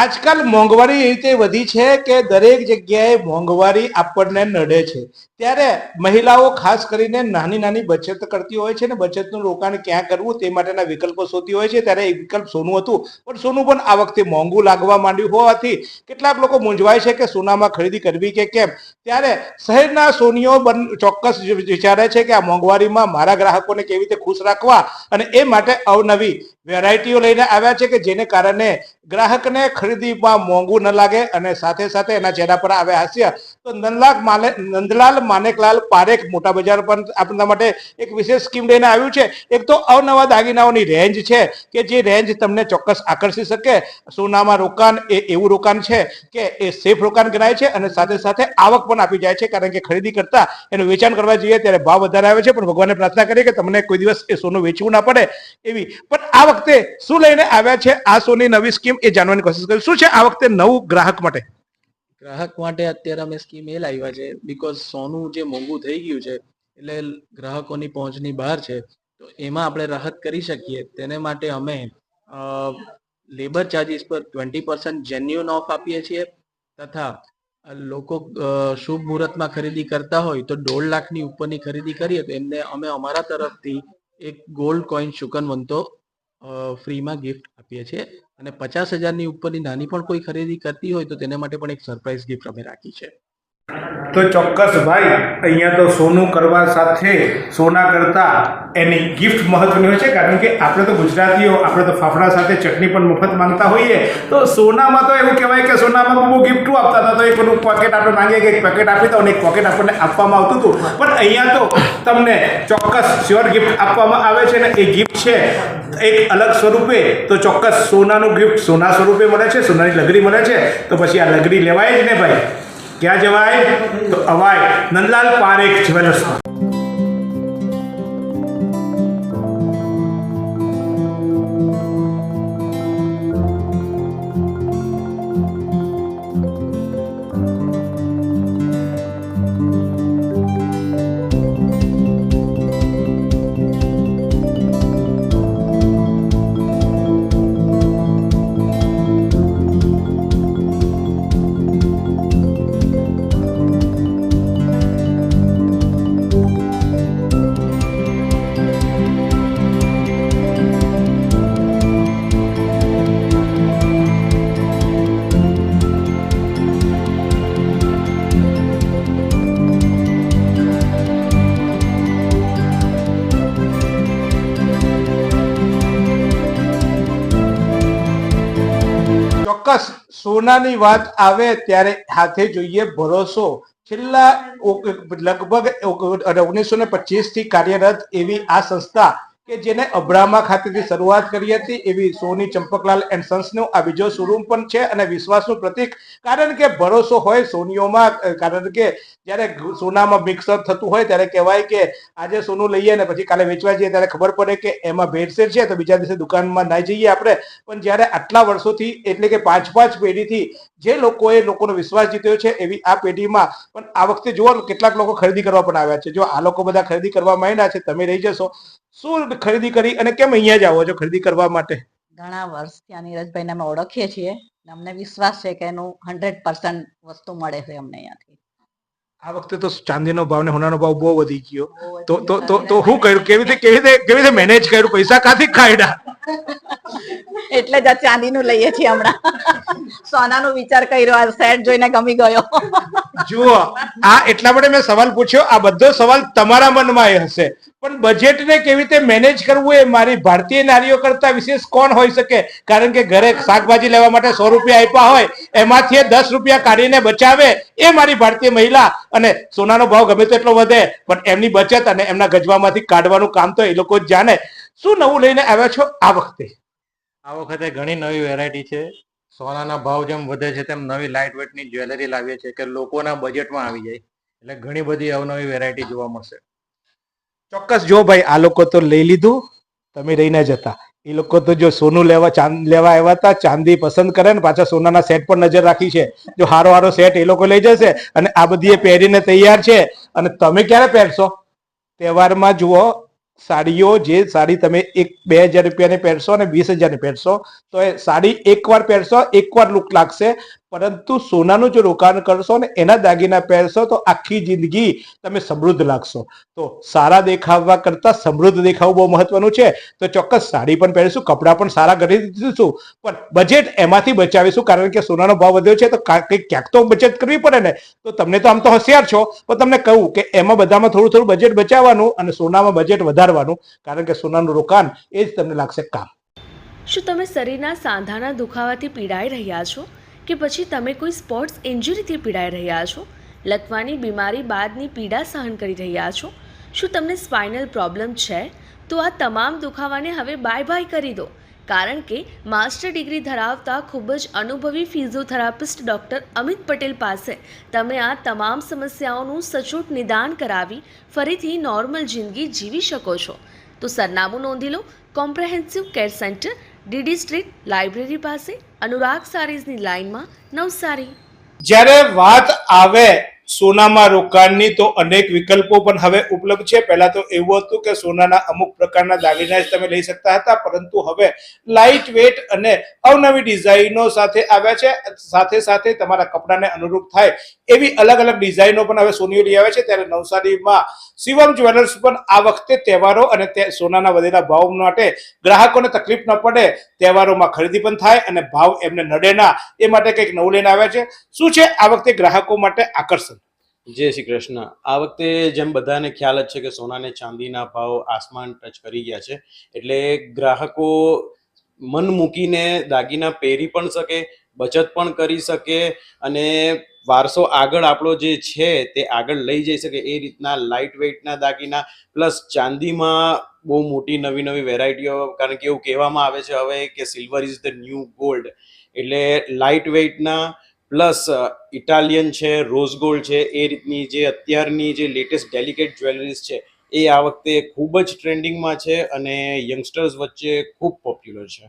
આજકાલ મોંઘવારી એ રીતે વધી છે કે દરેક જગ્યાએ મોંઘવારી આપણને નડે છે. ત્યારે મહિલાઓ ખાસ કરીને નાની નાની બચત કરતી હોય છે ને બચતનું રોકાણ ક્યાં કરવું તે માટેના વિકલ્પો શોધતી હોય છે. ત્યારે એક વિકલ્પ સોનું હતું, પણ સોનું પણ આ વખતે મોંઘું લાગવા માંડ્યું હોવાથી કેટલાક લોકો મૂંઝવાય છે કે સોનામાં ખરીદી કરવી કે કેમ. ત્યારે શહેરના સોનીઓ ચોક્કસ વિચારે છે કે આ મોંઘવારીમાં મારા ગ્રાહકોને કેવી રીતે ખુશ રાખવા, અને એ માટે અવનવી વેરાયટીઓ લઈને આવ્યા છે કે જેને કારણે ગ્રાહકને ખરીદીમાં મોંઘું ન લાગે. અને સાથે સાથે એના ચહેરા પર આવે હાસ્ય. તો નંદલાલ માનેકલાલ પારેખ મોટા બજાર પર આપણા માટે એક વિશેષ સ્કીમ લઈને આવ્યું છે. એક તો અવનવા દાગીનાઓની રેન્જ છે કે જે રેન્જ તમને ચોક્કસ આકર્ષી શકે. સોનામાં રોકાણ એ એવું રોકાણ છે કે એ સેફ રોકાણ ગણાય છે, અને સાથે સાથે આવક પણ આપી જાય છે, કારણ કે ખરીદી કરતા એનું વેચાણ કરવા જઈએ ત્યારે ભાવ વધારે આવે છે. પણ ભગવાનને પ્રાર્થના કરીએ કે તમને કોઈ દિવસ એ સોનું વેચવું ના પડે એવી. પણ આ વખતે શું લઈને આવ્યા છે આ સોની નવી સ્કીમ, એ જાણવાની કોશિશ કરી. શું છે આ વખતે નવું ગ્રાહક માટે? ગ્રાહક માટે અત્યારે અમે સ્કીમ એ લાવ્યા છે, બીકોઝ સોનું જે મોંઘું થઈ ગયું છે એટલે ગ્રાહકોની પહોંચની બહાર છે. તો એમાં આપણે રાહત કરી શકીએ તેને માટે અમે લેબર ચાર્જીસ પર 20% જેન્યુઅન ઓફ આપીએ છીએ તથા લોકો શુભ મુહૂર્તમાં ખરીદી કરતા હોય તો 1.5 લાખની ઉપરની ખરીદી કરીએ તો એમને અમે અમારા તરફથી એક ગોલ્ડ કોઈન શુકનવંતો ફ્રીમાં ગિફ્ટ આપીએ છીએ અને 50,000ની ઉપરની નાની પણ કોઈ ખરીદી કરતી હોય તો તેને માટે પણ એક સરપ્રાઈઝ ગિફ્ટ અમે રાખી છે. તો ચોક્કસ ભાઈ, અહીંયા તો સોનું કરવા સાથે સોના કરતા એની ગિફ્ટ મહત્વની હોય છે, કારણ કે આપણે તો ગુજરાતીઓ, આપણે તો ફાફડા સાથે ચટણી પણ મફત માંગતા હોઈએ. તો સોનામાં તો એવું કહેવાય કે સોનામાં બહુ ગિફ્ટો આપતા હતા. તો એક પોકેટ આપણે માંગીએ કે એક પેકેટ આપી દો અને એક પોકેટ આપણને આપવામાં આવતું હતું. પણ અહીંયા તો તમને ચોક્કસ શ્યોર ગિફ્ટ આપવામાં આવે છે અને એ ગિફ્ટ છે એક અલગ સ્વરૂપે. તો ચોક્કસ સોનાનું ગિફ્ટ સોના સ્વરૂપે મળે છે, સોનાની લગડી મળે છે. તો પછી આ લગડી લેવાય જ ને ભાઈ. ક્યાં જવાય? તો અવાય નંદલાલ પારેખ જ્વેલર્સમાં. ચોક્કસ સોનાની વાત આવે ત્યારે હાથે જોઈએ ભરોસો. છેલ્લા લગભગ 1925 થી કાર્યરત એવી આ સંસ્થા કે જેને અબ્રામા ખાતેથી શરૂઆત કરી હતી, એવી સોની ચંપકલાલ એન્ડ સન્સનું આ બીજો શોરૂમ પણ છે અને વિશ્વાસનું પ્રતીક. કારણ કે ભરોસો હોય સોનીઓમાં, કારણ કે જ્યારે સોનામાં મિક્સઅપ થતું હોય ત્યારે કહેવાય કે આજે સોનું લઈએ ને પછી કાલે વેચવા જઈએ ત્યારે ખબર પડે કે એમાં ભેળસેળ છે, તો બીજા દિવસે દુકાનમાં ના જઈએ આપણે. પણ જ્યારે આટલા વર્ષોથી, એટલે કે 5 પેઢીથી જે લોકોએ લોકોનો વિશ્વાસ જીત્યો છે, એવી આ પેઢીમાં પણ આ વખતે જુઓ કેટલાક લોકો ખરીદી કરવા પણ આવ્યા છે. જો આ લોકો બધા ખરીદી કરવા માંડ્યા છે, તમે રહી જશો. શું ખરીદી કરી અને કેમ અહીંયા જ આવો છો ખરીદી કરવા માટે? ઘણા વર્ષથી નીરજભાઈને અમે ઓળખીએ છીએ અને અમને વિશ્વાસ છે કે એનું 100% વસ્તુ મળે છે અમને અહીંયાથી. આ વખતે તો ચાંદીનો ભાવ ને સોનાનો ભાવ બહુ વધી ગયો. તો શું કર્યું? કેવી રીતે મેનેજ કર્યું? પૈસા કાથી કાઢ્યા? એટલે જ આ ચાંદીનું લઈએ છીએ હમણાં. સોનાનો વિચાર કર્યો, આ સેટ જોઈને ગમી ગયો. જુઓ, આ એટલા માટે મેં સવાલ પૂછ્યો. આ બધો સવાલ તમારા મનમાં એ હશે, પણ બજેટને કેવી રીતે મેનેજ કરવું એ મારી ભારતીય નારીઓ કરતા વિશેષ કોણ હોઈ શકે? કારણ કે ઘરે શાકભાજી લેવા માટે 100 રૂપિયા આપ્યા હોય, એમાંથી 10 રૂપિયા કાઢીને બચાવે એ મારી ભારતીય મહિલા. અને સોનાનો ભાવ ગમે તેટલો વધે પણ એમની બચત અને એમના ગજવામાંથી કાઢવાનું કામ તો એ લોકો જ જાણે. શું નવું લઈને આવ્યા છો આ વખતે? આ વખતે ઘણી નવી વેરાયટી છે. સોનાના ભાવ જેમ વધે છે તેમ નવી લાઇટ વેટની જ્વેલરી લાવીએ છીએ કે લોકોના બજેટમાં આવી જાય. એટલે ઘણી બધી અવનવી વેરાયટી જોવા મળશે. ચોક્કસ. જો ભાઈ, આ લોકો તો લઈ લીધું, તમે રહી ના જતા. એ લોકો તો જો સોનું લેવા આવ્યા હતા, ચાંદી પસંદ કરે ને પાછા સોનાના સેટ પર નજર રાખી છે. જો હારો સેટ એ લોકો લઈ જશે અને આ બધી એ પહેરીને તૈયાર છે. અને તમે ક્યારે પહેરશો? તહેવારમાં જુઓ, સાડીઓ, જે સાડી તમે 2,000 રૂપિયાની પહેરશો અને 20,000ની પહેરશો, તો એ સાડી એકવાર પહેરશો, એકવાર લુક લાગશે. પરંતુ સોનાનું જો રોકાણ કરશો ને એના દાગીના પહેરશો તો આખી જિંદગી તમે સમૃદ્ધ લાગશો. તો સારા દેખાવા કરતા સમૃદ્ધ દેખાવું બહુ મહત્વનું છે. તો ચોક્કસ સાડી પણ પહેરીશું, કપડાં પણ સારા કરી દીધું, પણ બજેટ એમાંથી બચાવીશું. કારણ કે સોનાનો ભાવ વધ્યો છે તો ક્યાંક તો બચત કરવી પડે ને. તો તમને તો આમ તો હોશિયાર છો, પણ તમને કહું કે એમાં બધામાં થોડું બજેટ બચાવવાનું અને સોનામાં બજેટ વધારવાનું. કારણ કે સોનાનું રોકાણ એ જ તમને લાગશે કામ. શું તમે શરીરના સાંધાના દુખાવાથી પીડાઈ રહ્યા છો કે પછી તમે કોઈ સ્પોર્ટ્સ ઇન્જરીથી પીડાઈ રહ્યા છો? લકવાની બીમારી બાદની પીડા સહન કરી રહ્યા છો? શું તમને સ્પાઇનલ પ્રોબ્લેમ છે? તો આ તમામ દુખાવાને હવે બાય કરી દો. કારણ કે માસ્ટર ડિગ્રી ધરાવતા ખૂબ જ અનુભવી ફિઝિયોથેરાપિસ્ટ ડૉક્ટર અમિત પટેલ પાસે તમે આ તમામ સમસ્યાઓનું સચોટ નિદાન કરાવી ફરીથી નોર્મલ જિંદગી જીવી શકો છો. તો સરનામું નોંધી લો. Comprehensive care centre, DD street, library પાસે, અનુરાગ સારીઝની લાઇનમાં, નવસારી. જ્યારે વાત આવે સોનામાં રોકાણની તો અનેક વિકલ્પો પણ હવે ઉપલબ્ધ છે. પહેલા તો એવું હતું કે સોનાના અમુક પ્રકારના દાગીના જ તમે લઈ શકતા હતા, પરંતુ હવે લાઇટ વેટ અને અવનવી ડિઝાઇનો સાથે આવ્યા છે. સાથે સાથે તમારા કપડાને અનુરૂપ થાય એવી અલગ અલગ ડિઝાઇનો પણ હવે સોનીઓ લઈ આવે છે. ત્યારે નવસારીમાં શિવમ જ્વેલર્સ પણ આ વખતે તહેવારો અને સોનાના વધેલા ભાવ માટે ગ્રાહકોને તકલીફ ન પડે, તહેવારોમાં ખરીદી પણ થાય અને ભાવ એમને નડે ના, એ માટે કંઈક નવું લઈને આવ્યા છે. શું છે આ વખતે ગ્રાહકો માટે આકર્ષણ? જય શ્રી કૃષ્ણ. આ વખતે જેમ બધાને ખ્યાલ જ છે કે સોના અને ચાંદીના ભાવ આસમાન ટચ કરી ગયા છે, એટલે ગ્રાહકો મન મૂકીને દાગીના પહેરી પણ શકે, બચત પણ કરી શકે અને વારસો આગળ આપણો જે છે તે આગળ લઈ જઈ શકે એ રીતના લાઇટ વેઇટના દાગીના પ્લસ ચાંદીમાં બહુ મોટી નવી નવી વેરાયટીઓ, કારણ કે એવું કહેવામાં આવે છે હવે કે silver is the new gold, એટલે લાઇટ વેઇટના પ્લસ ઇટાલિયન છે, રોઝ ગોલ્ડ છે, એ રીતની જે અત્યારની જે લેટેસ્ટ ડેલિકેટ જ્વેલરીઝ છે એ આ વખતે ખૂબ જ ટ્રેન્ડિંગમાં છે અને યંગસ્ટર્સ વચ્ચે ખૂબ પોપ્યુલર છે.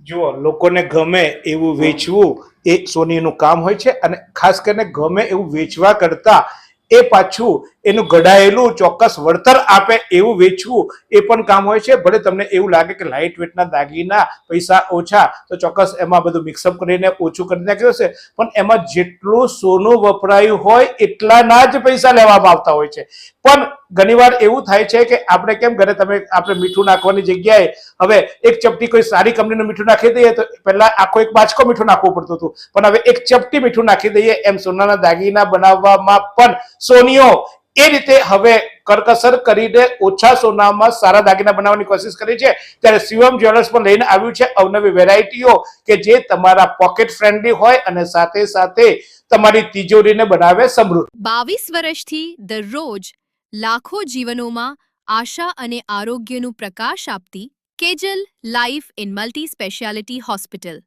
જુઓ, લોકોને ગમે એવું વેચવું એ સોનીનું કામ હોય છે, અને ખાસ કરીને ગમે એવું વેચવા કરતા એ પાછું એનું ઘડાયેલું ચોક્કસ વળતર આપે એવું વેચવું એ પણ કામ હોય છે. ભલે તમને એવું લાગે કે લાઇટ વેટના દાગીના પૈસા ઓછા, તો ચોક્કસ એમાં બધું મિક્સઅપ કરીને ઓછું કરી નાખ્યું છે, પણ એમાં જેટલું સોનું વપરાયું હોય એટલાના જ પૈસા લેવામાં આવતા હોય છે. પણ ઘણીવાર એવું થાય છે કે આપણે કેમ ઘરે આપણે મીઠું નાખવાની જગ્યાએ હવે એક ચપટી કોઈ સારી કંપનીનું મીઠું નાખી દઈએ તો પહેલા આખો એક બાચકો મીઠું નાખવું પડતું હતું, પણ હવે એક ચપટી મીઠું નાખી દઈએ. એમ સોનાના દાગીના બનાવવામાં પણ સોનીઓ એ રીતે હવે કરકસર કરીને ઓછા સોનામાં સારા દાગીના બનાવવાની કોશિશ કરી છે. ત્યારે શિવમ જ્વેલર્સ પણ લઈને આવ્યું છે અવનવી વેરાયટીઓ કે જે તમારા પોકેટ ફ્રેન્ડલી હોય અને સાથે સાથે તમારી તિજોરીને બનાવે સમૃદ્ધ. 22 વર્ષથી દરરોજ લાખો જીવનોમાં આશા અને આરોગ્યનું પ્રકાશ આપતી Kejal life in multi speciality hospital,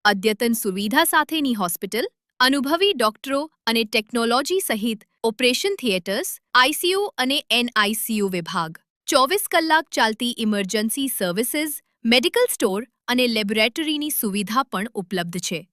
અદ્યતન સુવિધા સાથેની હોસ્પિટલ, અનુભવી ડોક્ટરો અને ટેકનોલોજી સહિત ઓપરેશન થિયેટર્સ, આઈસીયુ અને એનઆઈસીયુ વિભાગ, 24 કલાક ચાલતી ઇમરજન્સી સર્વિસીસ, મેડિકલ સ્ટોર અને લેબોરેટરીની સુવિધા પણ ઉપલબ્ધ છે.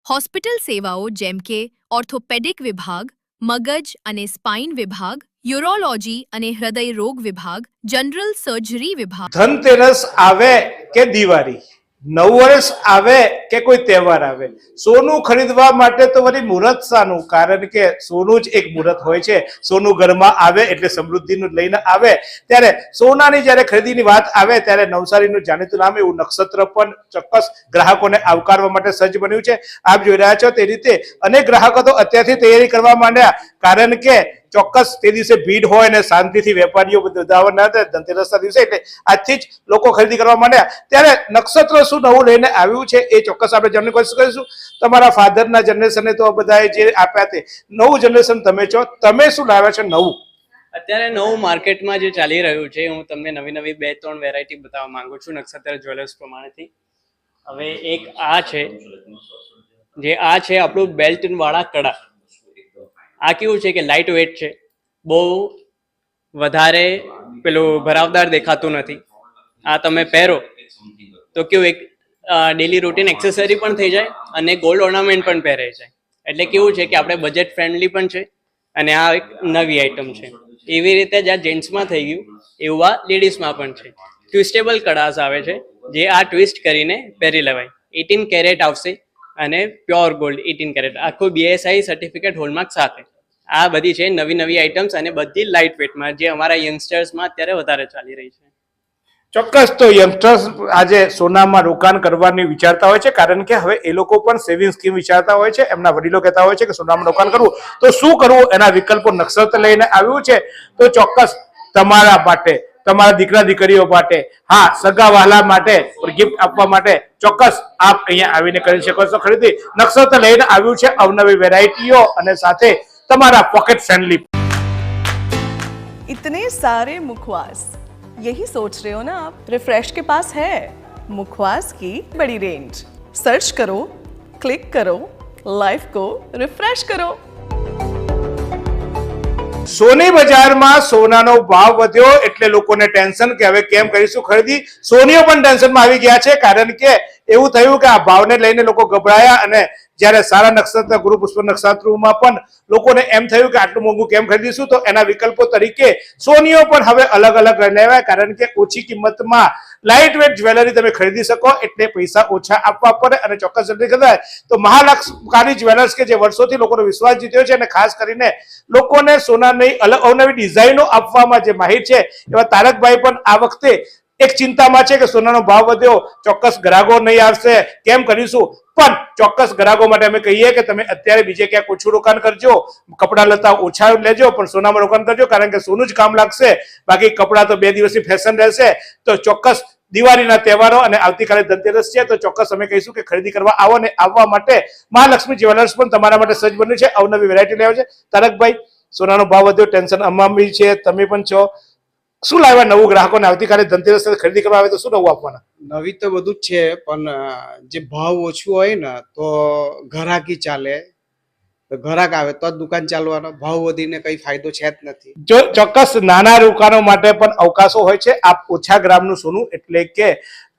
હોસ્પિટલ સેવાઓ જેમ કે ઓર્થોપેડિક વિભાગ, મગજ અને સ્પાઇન વિભાગ, યુરોલોજી અને હૃદય રોગ વિભાગ, જનરલ સર્જરી વિભાગ. ધનતેરસ આવે કે દિવાળી, નવું વર્ષ આવે કે કોઈ તહેવાર આવે, સોનું ખરીદવા માટે તો વળી મુહૂર્ત શાનું, કારણ કે સોનું જ એક મુહૂર્ત હોય છે. સોનું ઘરમાં આવે એટલે સમૃદ્ધિનું લઈને આવે. ત્યારે સોનાની જ્યારે ખરીદીની વાત આવે ત્યારે નવસારીનું જાણીતું નામ એવું નક્ષત્ર પણ ચોક્કસ ગ્રાહકોને આવકારવા માટે સજ્જ બન્યું છે. આપ જોઈ રહ્યા છો તે રીતે અનેક ગ્રાહકો તો અત્યારથી તૈયારી કરવા માંડ્યા, કારણ કે ચોક્કસ તે દિવસે ભીડ હોય અને શાંતિથી વેપારીઓ બધા ના થાય ધનતેરસના દિવસે, એટલે આજથી જ લોકો ખરીદી કરવા માંડ્યા. ત્યારે નક્ષત્ર શું નવું લઈને આવ્યું છે એ ચોક્કસ આપણે જાણવાની કોશિશ કરીશું. તમારા ફાધરના જનરેશને તો બધાએ જે આપ્યા તે નવું જનરેશન તમે છો, તમે શું લાવ્યા છે નવું? અત્યારે નવું માર્કેટમાં જે ચાલી રહ્યું છે હું તમને નવી 2-3 વેરાયટી બતાવવા માંગુ છું નક્ષત્ર જ્વેલર્સ પ્રમાણેથી. હવે એક આ છે, જે આ છે આપણું બેલ્ટ વાળા કડા. આ કેવું છે કે લાઇટ વેટ છે, બહુ વધારે પેલું ભરાવદાર દેખાતું નથી. આ તમે પહેરો તો કેવું એક ડેલી રૂટીન એક્સેસરી પણ થઈ જાય અને ગોલ્ડ ઓર્નામેન્ટ પણ પહેરે છે, એટલે કેવું છે કે આપણે બજેટ ફ્રેન્ડલી પણ છે અને આ એક નવી આઈટમ છે. એવી રીતે જ્યાં જેન્ટ્સમાં થઈ ગયું એવું આ લેડીઝમાં પણ છે. ટ્વિસ્ટેબલ કડાસ આવે છે જે આ ટ્વિસ્ટ કરીને પહેરી લેવાય. 18 કેરેટ આવશે અને પ્યોર ગોલ્ડ 18 કેરેટ, આખું BSI સર્ટિફિકેટ હોલમાર્ક સાથે. આ બધી છે નવી આઇટમ્સ અને બધી લાઇટ વેટમાં, જે અમારા યંગસ્ટર્સમાં અત્યારે વધારે ચાલી રહી છે. ચોક્કસ. તો યંગસ્ટર્સ આજે સોનામાં રોકાણ કરવાની વિચારતા હોય છે, કારણ કે હવે એ લોકો પણ સેવિંગ સ્કીમ વિચારતા હોય છે. એમના વડીલો કહેતા હોય છે કે સોનામાં રોકાણ કરવું તો શું કરવું, એના વિકલ્પો નક્ષત્ર લઈને આવ્યું છે. તો ચોક્કસ તમારા માટે, તમારા દીકરા દીકરીઓ માટે, હા સગા વહાલા માટે ગિફ્ટ આપવા માટે ચોક્કસ આપ અહીંયા આવીને કરી શકો છો ખરીદી. નક્ષત્ર લઈને આવ્યું છે અવનવી વેરાયટીઓ અને સાથે તમારા પોકેટ ફ્રેન્ડલી. इतने सारे मुखवास, यही सोच रहे हो ना आप? रिफ्रेश के पास है मुखवास की बड़ी रेंज. सर्च करो, क्लिक करो, लाइफ को रिफ्रेश करो. સોની બજારમાં સોનાનો ભાવ વધ્યો એટલે લોકોને ટેન્શન કે હવે કેમ કરીશું ખરીદી. સોનીઓ પણ ટેન્શનમાં આવી ગયા છે, કારણ કે એવું થયું કે આ ભાવને લઈને લોકો ગભરાયા અને જ્યારે સારા નક્ષત્ર ગુરુ પુષ્પ નક્ષત્રમાં પણ લોકોને એમ થયું કે આટલું મોંઘું કેમ ખરીદીશું, તો એના વિકલ્પો તરીકે સોનીઓ પણ હવે અલગ અલગ લેવાય, કારણ કે ઓછી કિંમતમાં લાઇટ વેટ જ્વેલરી તમે ખરીદી શકો, એટલે પૈસા ઓછા આપવા પડે. અને ચોક્કસ જલ્દી કહેવાય તો મહાલક્ષ્મી જ્વેલર્સ કે જે વર્ષોથી લોકોનો વિશ્વાસ જીત્યો છે અને ખાસ કરીને લોકોને સોનાની અલગ અવનવી ડિઝાઇનો આપવામાં જે માહિર છે એવા તારકભાઈ પણ આ વખતે એક ચિંતામાં છે કે સોનાનો ભાવ વધ્યો, ચોક્કસ ગ્રાહકો નહીં આવશે, કેમ કરીશું. પણ ચોક્કસ ગ્રાહકો માટે અમે કહીએ કે તમે અત્યારે બીજે ક્યાંક ઓછું રોકાણ કરજો, કપડા લતા ઓછા લેજો, પણ સોનામાં રોકાણ કરજો, કારણ કે સોનું જ કામ લાગશે. બાકી કપડા તો 2 દિવસની ફેશન રહેશે. તો ચોક્કસ દિવાળીના તહેવારો અને આવતીકાલે ધનતેરસ છે, તો ચોક્કસ અમે કહીશું કે ખરીદી કરવા આવો. ને આવવા માટે મહાલક્ષ્મી જ્વેલર્સ પણ તમારા માટે સજ્જ બન્યું છે, અવનવી વેરાયટી લાવ્યો છે. તારકભાઈ, સોનાનો ભાવ વધ્યો, ટેન્શન અમામી છે, તમે પણ છો, શું લાવ્યા નવું ગ્રાહકોને આવતીકાલે ધનતેરસ ખરીદી કરવા આવે તો શું નવું આપવાના? નવી તો બધું જ છે, પણ જે ભાવ ઓછું હોય ને તો ઘરાકી ચાલે, તો ઘરાક આવે તો જ દુકાન ચાલવાનો. ભાવ વધીને કઈ ફાયદો છે જ નથી. જો ચોક્કસ નાના રોકાણો માટે પણ અવકાશો હોય છે. આપ ઓછા ગ્રામનું સોનું એટલે કે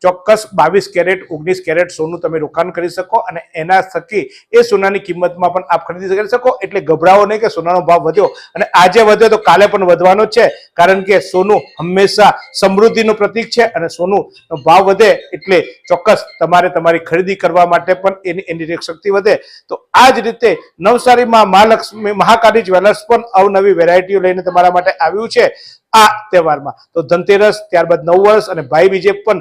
ચોક્કસ 22 કેરેટ 19 કેરેટ સોનું તમે રોકાણ કરી શકો અને એના થકી એ સોનાની કિંમતમાં પણ આપ ખરીદી કરી શકો. એટલે ગભરાવો નહીં કે સોનાનો ભાવ વધ્યો અને આજે વધ્યો તો કાલે પણ વધવાનો જ છે, કારણ કે સોનું હંમેશા સમૃદ્ધિનું પ્રતીક છે અને સોનુંનો ભાવ વધે એટલે ચોક્કસ તમારે તમારી ખરીદી કરવા માટે પણ એની શક્તિ વધે. તો આ જ રીતે નવસારીમાં મહાલક્ષ્મી મહાકાળી જ્વેલર્સ પણ અવનવી વેરાયટીઓ લઈને તમારા માટે આવ્યું છે આ તહેવારમાં. તો ધનતેરસ, ત્યારબાદ 9 વર્ષ અને ભાઈ બીજે પણ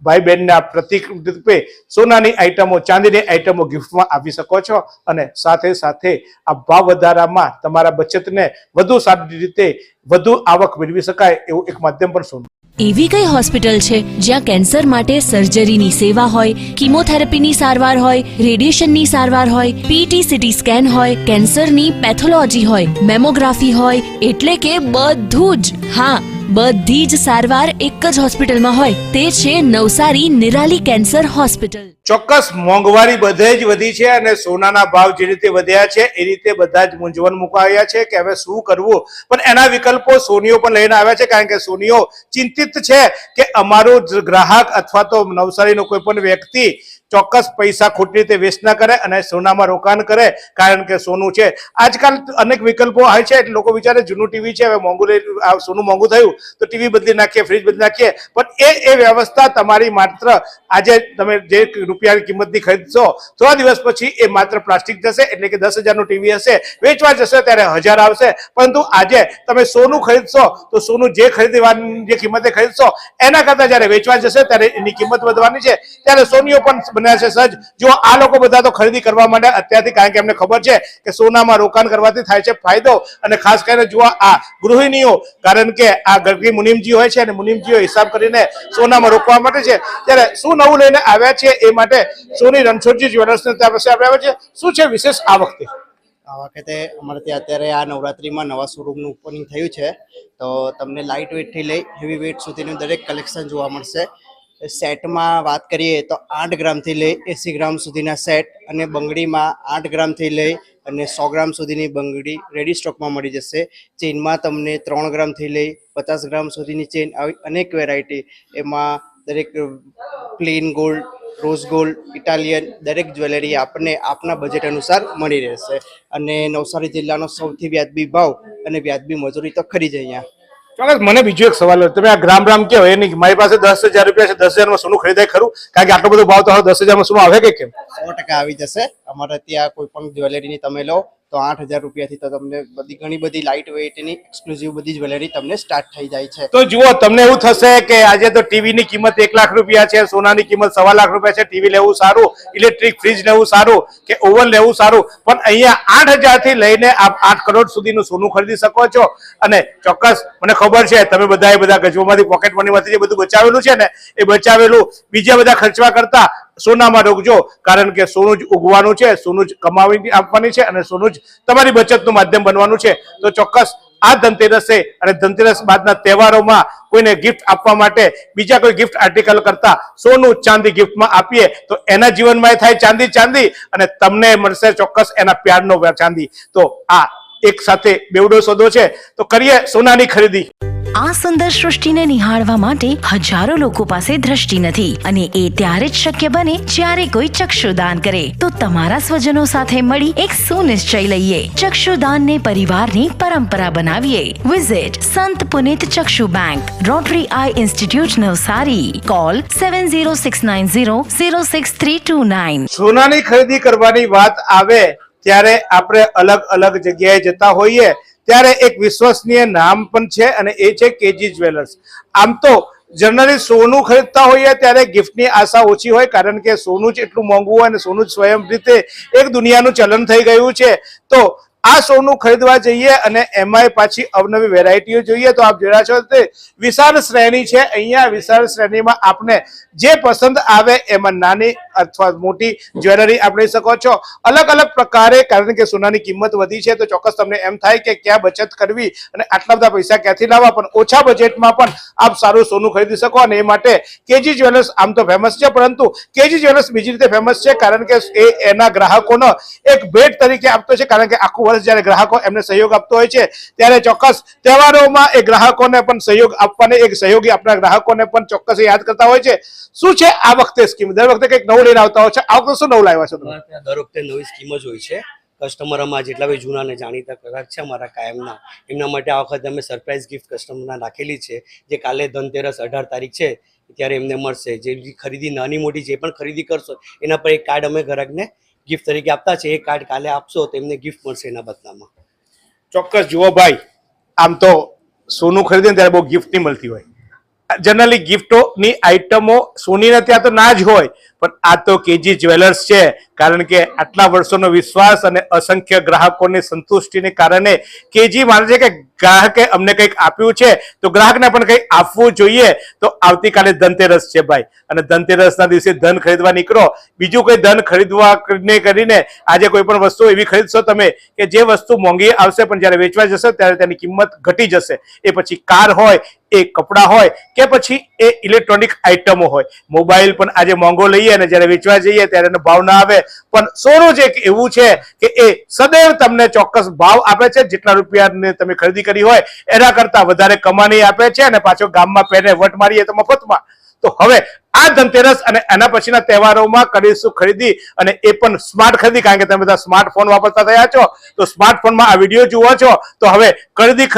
ભાઈ બહેનના પ્રતિક રૂપે સોનાની આઈટમો, ચાંદીની આઈટમો ગિફ્ટમાં આપી શકો છો. અને સાથે સાથે આ ભાવ વધારામાં તમારા બચતને વધુ સારી રીતે વધુ આવક મેળવી શકાય એવું એક માધ્યમ પણ સોનું. એવી કઈ હોસ્પિટલ છે જ્યાં કેન્સર માટે સર્જરીની સેવા હોય, કિમોથેરાપીની સારવાર હોય, રેડિયેશનની સારવાર હોય, પીટી સીટી સ્કેન હોય, કેન્સરની પેથોલોજી હોય, મેમોગ્રાફી હોય, એટલે કે બધું જ. હા, બધી જ સારવાર એક જ હોસ્પિટલમાં હોય. તે છે નવસારી નિરાલી કેન્સર હોસ્પિટલ. ચોક્કસ મોંઘવારી બધે જ વધી છે અને સોનાના ભાવ જે રીતે વધ્યા છે એ રીતે બધા જ મૂંઝવણ મુકાયા છે કે હવે શું કરવું. પણ એના વિકલ્પો સોનીઓ પણ લઈને આવ્યા છે, કારણ કે સોનીઓ ચિંતિત છે કે અમારો ગ્રાહક અથવા તો નવસારીનો કોઈ પણ વ્યક્તિ ચોક્કસ પૈસા ખોટી રીતે વેસ્ટ ના કરે અને સોનામાં રોકાણ કરે, કારણ કે સોનું છે. આજકાલ અનેક વિકલ્પો હોય છે એટલે લોકો વિચારે જૂનું ટીવી છે, હવે મોંઘું સોનું મોંઘું થયું તો ટીવી બદલી નાખીએ, ફ્રીજ બદલી નાખીએ. પણ એ વ્યવસ્થા તમારી માત્ર આજે તમે જે રૂપિયાની કિંમતની ખરીદશો, થોડા દિવસ પછી એ માત્ર પ્લાસ્ટિક જશે. એટલે કે 10,000નું ટીવી હશે, વેચવા જશે ત્યારે 1000 આવશે. પરંતુ આજે તમે સોનું ખરીદશો તો સોનું જે ખરીદવાની જે કિંમતે ખરીદશો એના કરતા જયારે વેચવા જશે ત્યારે એની કિંમત વધવાની છે. ત્યારે સોનીઓ પણ બન્યા છે સજ્જ. જો આ લોકો બધા તો ખરીદી કરવા માટે અત્યારથી, કારણ કે એમને ખબર છે કે સોનામાં રોકાણ કરવાથી થાય છે ફાયદો. અને ખાસ કરીને જુઓ આ ગૃહિણીઓ, કારણ કે આ ગરગી મુનિમજી હોય છે અને મુનિમજીઓ હિસાબ કરીને સોનામાં રોકવા માટે છે. ત્યારે શું નવું લઈને આવ્યા છે એ માટે સોની રણછોડજી જ્વેલર્સને ત્યાં પાસે આપણે આવ્યા છે. શું છે વિશેષ આ વખતે? આ વખતે અમારે ત્યાં અત્યારે આ નવરાત્રીમાં નવા શોરૂમનું ઓપનિંગ થયું છે, તો તમને લાઇટ વેટથી લઈ હેવી વેટ સુધીનું દરેક કલેક્શન જોવા મળશે. સેટમાં વાત કરીએ તો 8 ગ્રામથી લઈ 80 ગ્રામ સુધીના સેટ, અને બંગડીમાં 8 ગ્રામથી લઈ અને 100 ગ્રામ સુધીની બંગડી રેડી સ્ટોકમાં મળી જશે. ચેઇનમાં તમને 3 ગ્રામથી લઈ 50 ગ્રામ સુધીની ચેઇન, આવી અનેક વેરાયટી. એમાં દરેક plane gold, rose gold, Italian દરેક જ્વેલરી આપને આપના બજેટ અનુસાર મળી રહેશે. અને નવસારી જિલ્લાનો સૌથી વ્યાજબી ભાવ અને વ્યાજબી મજૂરી તો ખરી જ અહીંયા. ચોક્કસ. મને બીજો એક સવાલ, તમે આ ગ્રામ કહો એ નહીં, મારી પાસે 10,000 રૂપિયા છે, 10,000માં સોનું ખરીદાય ખરું? કારણ કે આટલો બધો ભાવ તો 10,000માં સોનું આવે કે કેમ? 100% આવી જશે. અમારે ત્યાં કોઈ પણ જ્વેલરીની તમે લો તો 8,000 રૂપિયાથી તો તમને ઘણી બધી લાઇટ વેઇટની એક્સક્લુઝિવ બધી જ્વેલરી તમને સ્ટાર્ટ થઈ જાય છે. તો જુઓ, તમને એવું થશે કે આજે તો ટીવીની કિંમત 1 લાખ રૂપિયા છે, સોનાની કિંમત 1.25 લાખ રૂપિયા છે. ટીવી લેવું સારું, ઇલેક્ટ્રિક ફ્રીજ લેવું સારું કે ઓવન લેવું સારું, પણ અહીંયા 8,000 થી લઈને આપ 8 કરોડ સુધીનું સોનું ખરીદી શકો છો. અને ચોક્કસ મને ખબર છે તમે બધા ગજવામાંથી, પોકેટ મનીમાંથી જે બધું બચાવેલું છે ને, એ બચાવેલું બીજા બધા ખર્ચવા કરતા સોનામાં રોકજો, કારણ કે સોનું જ ઉગવાનું છે, સોનું જ કમાવી આપવાની છે અને સોનું જ તમારી બચતનું માધ્યમ બનવાનું છે. તો ચોક્કસ આ ધનતેરસે અને ધનતેરસ બાદના તહેવારોમાં કોઈને ગિફ્ટ આપવા માટે બીજા કોઈ ગિફ્ટ આર્ટિકલ કરતા સોનું ચાંદી ગિફ્ટમાં આપીએ તો એના જીવનમાં થાય ચાંદી અને તમને મળશે ચોક્કસ એના પ્યારનો ચાંદી. તો આ એક સાથે બેવડો સોદો છે, તો કરીએ સોનાની ખરીદી. આ સુંદર સૃષ્ટિને નિહાળવા માટે હજારો લોકો પાસે દ્રષ્ટિ નથી અને એ ત્યારે જ શક્ય બને જ્યારે કોઈ ચક્ષુદાન કરે. તો તમારા સ્વજનો સાથે મળી એક સુનિશ્ચય લઈએ. ચક્ષુદાનને પરિવારની પરંપરા બનાવીએ. Visit Sant Punit Chakshu bank, Rotary eye institute Navsari. Call 7069006329. સોનાની ખરીદી કરવાની વાત આવે ત્યારે આપણે અલગ અલગ જગ્યાએ જતા હોઈએ ત્યારે એક વિશ્વસનીય નામ પણ છે અને એ છે કેજી જ્વેલર્સ. આમ તો જનરલી સોનું ખરીદતા હોઈએ ત્યારે ગિફ્ટની આશા ઓછી હોય, કારણ કે સોનું જ એટલું મોંઘું હોય અને સોનું જ સ્વયં રીતે એક દુનિયાનું ચલન થઈ ગયું છે. તો આ સોનું ખરીદવા જઈએ અને એમાંય પાછી અવનવી વેરાયટીઓ જોઈએ તો આપ જોયા છો તે વિશાળ શ્રેણી છે. અહીંયા વિશાળ શ્રેણીમાં આપને જે પસંદ આવે એમાં નાની અથવા મોટી જ્વેલરી આપ લઈ શકો છો અલગ અલગ પ્રકારે. કારણ કે સોનાની કિંમત વધી છે તો ચોક્કસ તમને એમ થાય કે ક્યાં બચત કરવી અને આટલા બધા પૈસા ક્યાંથી લાવવા, પણ ઓછા બજેટમાં પણ આપ સારું સોનું ખરીદી શકો. અને એ માટે કેજી જ્વેલર્સ આમ તો ફેમસ છે, પરંતુ કેજી જ્વેલર્સ બીજી રીતે ફેમસ છે કારણ કે એ એના ગ્રાહકોનો એક ભેટ તરીકે આપતો છે. કારણ કે આખું વર્ષ જ્યારે ગ્રાહકો એમને સહયોગ આપતો હોય છે ત્યારે ચોક્કસ તહેવારોમાં એ ગ્રાહકોને પણ સહયોગ આપવાને એક સહયોગી આપણા ગ્રાહકોને પણ ચોક્કસ યાદ કરતા હોય છે. શું છે આ વખતે સ્કીમ? દર વખતે કંઈક નવું લઈને આવતા હોય છે, આ વખતે શું નવું લાવ્યા છો તમે? દર વખતે નવી સ્કીમ જ હોય છે. કસ્ટમરોમાં જેટલા બી જૂના અને જાણીતા ગ્રાહક છે અમારા કાયમના, એમના માટે આ વખતે અમે સરપ્રાઇઝ ગિફ્ટ કસ્ટમરના રાખેલી છે, જે કાલે ધનતેરસ 18 તારીખ છે ત્યારે એમને મળશે. જે ખરીદી નાની મોટી જે પણ ખરીદી કરશો એના પર એક કાર્ડ અમે ગ્રાહકને ગિફ્ટ તરીકે આપતા છે. એ કાર્ડ કાલે આપશો તો એમને ગિફ્ટ મળશે એના બદલામાં. ચોક્કસ. જુઓ ભાઈ, આમ તો સોનું ખરીદે ત્યારે બહુ ગિફ્ટ નહીં મળતી હોય. જનરલી ગિફ્ટોની આઈટમો સોનીને ત્યાં તો ના જ હોય, પણ આ તો કેજી જ્વેલર્સ છે. કારણ કે આટલા વર્ષોનો વિશ્વાસ અને અસંખ્ય ગ્રાહકોની સંતુષ્ટિને કારણે કેજી માને છે કે ગ્રાહકે અમને કંઈક આપ્યું છે તો ગ્રાહકને પણ કંઈક આપવું જોઈએ. તો આવતીકાલે ધનતેરસ છે ભાઈ, અને ધનતેરસના દિવસે ધન ખરીદવા નીકળો. બીજું કોઈ ધન ખરીદવા કરીને આજે કોઈ પણ વસ્તુ એવી ખરીદશો તમે કે જે વસ્તુ મોંઘી આવશે પણ જ્યારે વેચવા જશે ત્યારે તેની કિંમત ઘટી જશે. એ પછી કાર હોય, એ કપડાં હોય કે પછી એ ઇલેક્ટ્રોનિક આઇટમો હોય. મોબાઈલ પણ આજે મોંઘો લઈએ અને જ્યારે વેચવા જઈએ ત્યારે એનો ભાવ ના આવે, પણ સોનું જ એક એવું છે કે એ સદૈવ તમને ચોક્કસ ભાવ આપે છે. જેટલા રૂપિયાની તમે ખરીદી કરી હોય એના કરતા વધારે કમાણી આપે છે અને પાછો ગામમાં પહેરે વટ મારીએ તો મફતમાં. તો હવે આ ધનતેરસ અને એના પછીના તહેવારોમાં કરીશું ખરીદી, અને એ પણ સ્માર્ટ ખરીદી. કારણ કે તમે બધા સ્માર્ટફોન વાપરતા થયા છો તો સ્માર્ટફોનમાં આ વિડીયો જુઓ છો તો હવે ખરીદી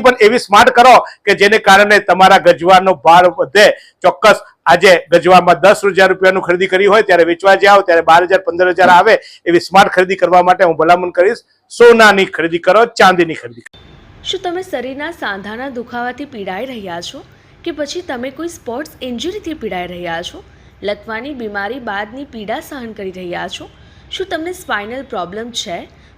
પણ એવી સ્માર્ટ કરો કે જેને કારણે તમારા ગજવાનો ભાર વધે. ચોક્કસ આજે ગજવામાં 10,000 રૂપિયાનું ખરીદી કરી હોય ત્યારે વેચવા જાઓ ત્યારે 12,000 15,000 આવે. એવી સ્માર્ટ ખરીદી કરવા માટે હું ભલામણ કરીશ સોનાની ખરીદી કરો, ચાંદીની ખરીદી કરો. શું તમે શરીરના સાંધાના દુખાવાથી પીડાઈ રહ્યા છો કે પછી તમે કોઈ સ્પોર્ટ્સ ઇન્જરીથી પીડાઈ રહ્યા છો? લકવાની બીમારી બાદની પીડા સહન કરી રહ્યા છો? શું તમને સ્પાઇનલ પ્રોબ્લેમ છે?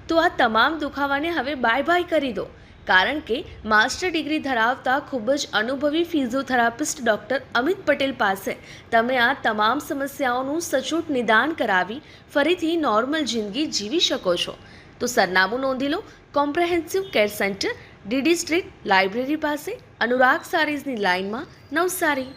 તો આ તમામ દુખાવાને હવે બાય બાય કરી દો, કારણ કે માસ્ટર ડિગ્રી ધરાવતા ખૂબ જ અનુભવી ફિઝિયોથેરાપિસ્ટ ડૉક્ટર અમિત પટેલ પાસે તમે આ તમામ સમસ્યાઓનું સચોટ નિદાન કરાવી ફરીથી નોર્મલ જિંદગી જીવી શકો છો. તો સરનામું નોંધી લો. Comprehensive care centre, DD street, library પાસે, અનુરાગ સારીઝની લાઇનમાં, નવસારી.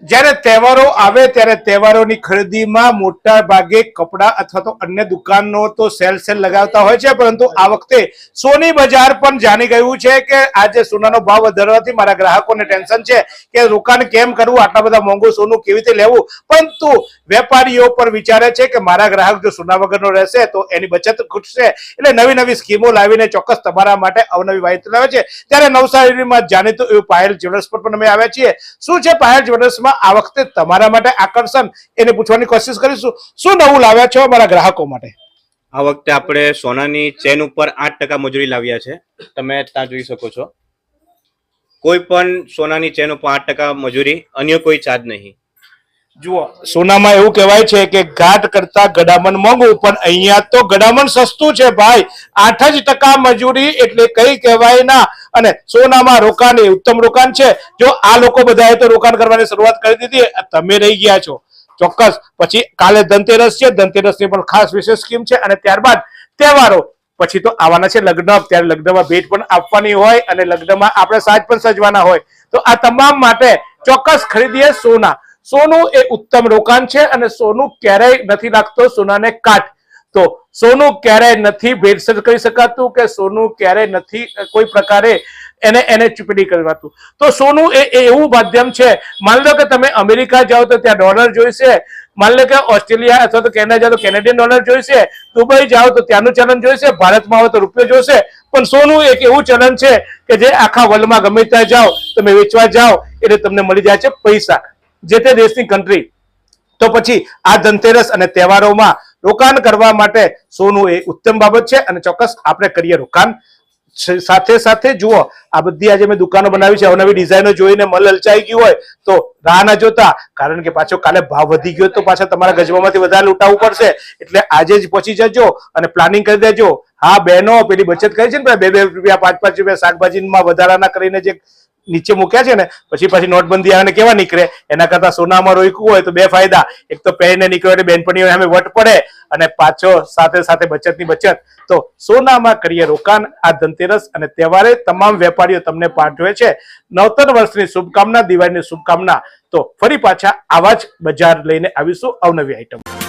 જ્યારે તહેવારો આવે ત્યારે તહેવારોની ખરીદીમાં મોટા ભાગે કપડાં અથવા તો અન્ય દુકાનો તો સેલ લગાવતા હોય છે, પરંતુ આ વખતે સોની બજાર પણ જાણી ગયું છે કે આજે સોનાનો ભાવ વધારવાથી મારા ગ્રાહકોને ટેન્શન છે કે રોકાણ કેમ કરવું, આટલા બધા મોંઘું સોનું કેવી રીતે લેવું. પરંતુ વેપારીઓ પર વિચારે છે કે મારા ગ્રાહક જો સોના વગરનો રહેશે તો એની બચત ઘટશે, એટલે નવી નવી સ્કીમો લાવીને ચોક્કસ તમારા માટે અવનવી માહિતી લાવે છે. ત્યારે નવસારીમાં જાણીતું એવું પાયલ જ્વેલર્સ પર પણ અમે આવ્યા છીએ. શું છે પાયલ જ્વેલર્સમાં આ વખતે તમારા માટે આકર્ષણ, એને પૂછવાની કોશિશ કરીશું. શું નવું લાવ્યા છો અમારા ગ્રાહકો માટે? આ વખતે આપણે સોનાની ચેન ઉપર 8% મજૂરી લાવ્યા છે. તમે ત્યાં જોઈ શકો છો. કોઈ પણ સોનાની ચેન ઉપર 8% મજૂરી, અન્ય કોઈ ચાર્જ નહીં. જુઓ, સોનામાં એવું કહેવાય છે કે ઘાટ કરતા ગડામણ મોંઘું, પણ અહીંયા તો ગડામણ સસ્તું છે ભાઈ. 8% મજૂરી એટલે કઈ કહેવાય ના. અને સોનામાં રોકાણ એ ઉત્તમ રોકાણ છે. જો આ લોકો બધાએ તો રોકાણ કરવાની શરૂઆત કરી દીધી, તમે રહી ગયા છો. ચોક્કસ. પછી કાલે ધનતેરસ છે, ધનતેરસની પણ ખાસ વિશેષ સ્કીમ છે, અને ત્યારબાદ તહેવારો પછી તો આવવાના છે લગ્ન. ત્યારે લગ્નમાં ભેટ પણ આપવાની હોય અને લગ્નમાં આપણે સાજ પણ સજવાના હોય. તો આ તમામ માટે ચોક્કસ ખરીદીએ સોના. સોનું એ ઉત્તમ રોકાણ છે અને સોનું ક્યારેય નથી લાગતો સોનાને કાટ. તો સોનું ક્યારેય નથી ભેળસેળ કરી શકાતું કે સોનું ક્યારેય નથી કોઈ પ્રકારે એને ચૂપડી કરવાતું. તો સોનું એ એવું માધ્યમ છે. માની લો કે તમે અમેરિકા જાઓ તો ત્યાં ડોલર જોઈશે, માની લો કે ઓસ્ટ્રેલિયા અથવા તો કેનેડા જાઓ તો કેનેડિયન ડોલર જોઈશે, દુબઈ જાઓ તો ત્યાંનું ચલણ જોઈશે, ભારતમાં આવો તો રૂપિયો જોઈશે. પણ સોનું એક એવું ચલણ છે કે જે આખા વર્લ્ડમાં ગમે ત્યાં જાઓ તમે વેચવા જાઓ એટલે તમને મળી જાય છે પૈસા, જે તે દેશની કન્ટ્રી. તો પછી આ ધનતેરસ અને તહેવારોમાં રોકાણ કરવા માટે સોનું એ ઉત્તમ બાબત છે અને ચોક્કસ આપણે કરીએ રોકાણ. સાથે સાથે જુઓ આ બધી આજે મેં દુકાનો બનાવી છે, અવનવી ડિઝાઇનો જોઈને મન લલચાઈ ગયું હોય તો રાહ ના જોતા, કારણ કે પાછો કાલે ભાવ વધી ગયો તો પાછા તમારા ગજવામાંથી વધારે લૂંટાવવું પડશે. એટલે આજે જ પહોંચી જજો અને પ્લાનિંગ કરી દેજો. હા બહેનો, પેલી બચત કરી છે ને 2-2 રૂપિયા 5-5 રૂપિયા શાકભાજીમાં વધારાના કરીને જે નીચે મૂક્યા છે ને, પછી પાછી નોટબંધી આવે કેવા નીકળે. એના કરતા સોનામાં રોક્યું હોય તો બે ફાયદા, એક તો પહેરીને નીકળ્યો એટલે બેનપણીઓ સામે વટ પડે અને પાછો સાથે સાથે બચતની બચત. તો સોનામાં કરીએ રોકાણ. આ ધનતેરસ અને તહેવારે તમામ વેપારીઓ તમને પાઠવે છે નવતર વર્ષની શુભકામના, દિવાળીની શુભકામના. તો ફરી પાછા આવા જ બજાર લઈને આવીશું અવનવી આઈટમ.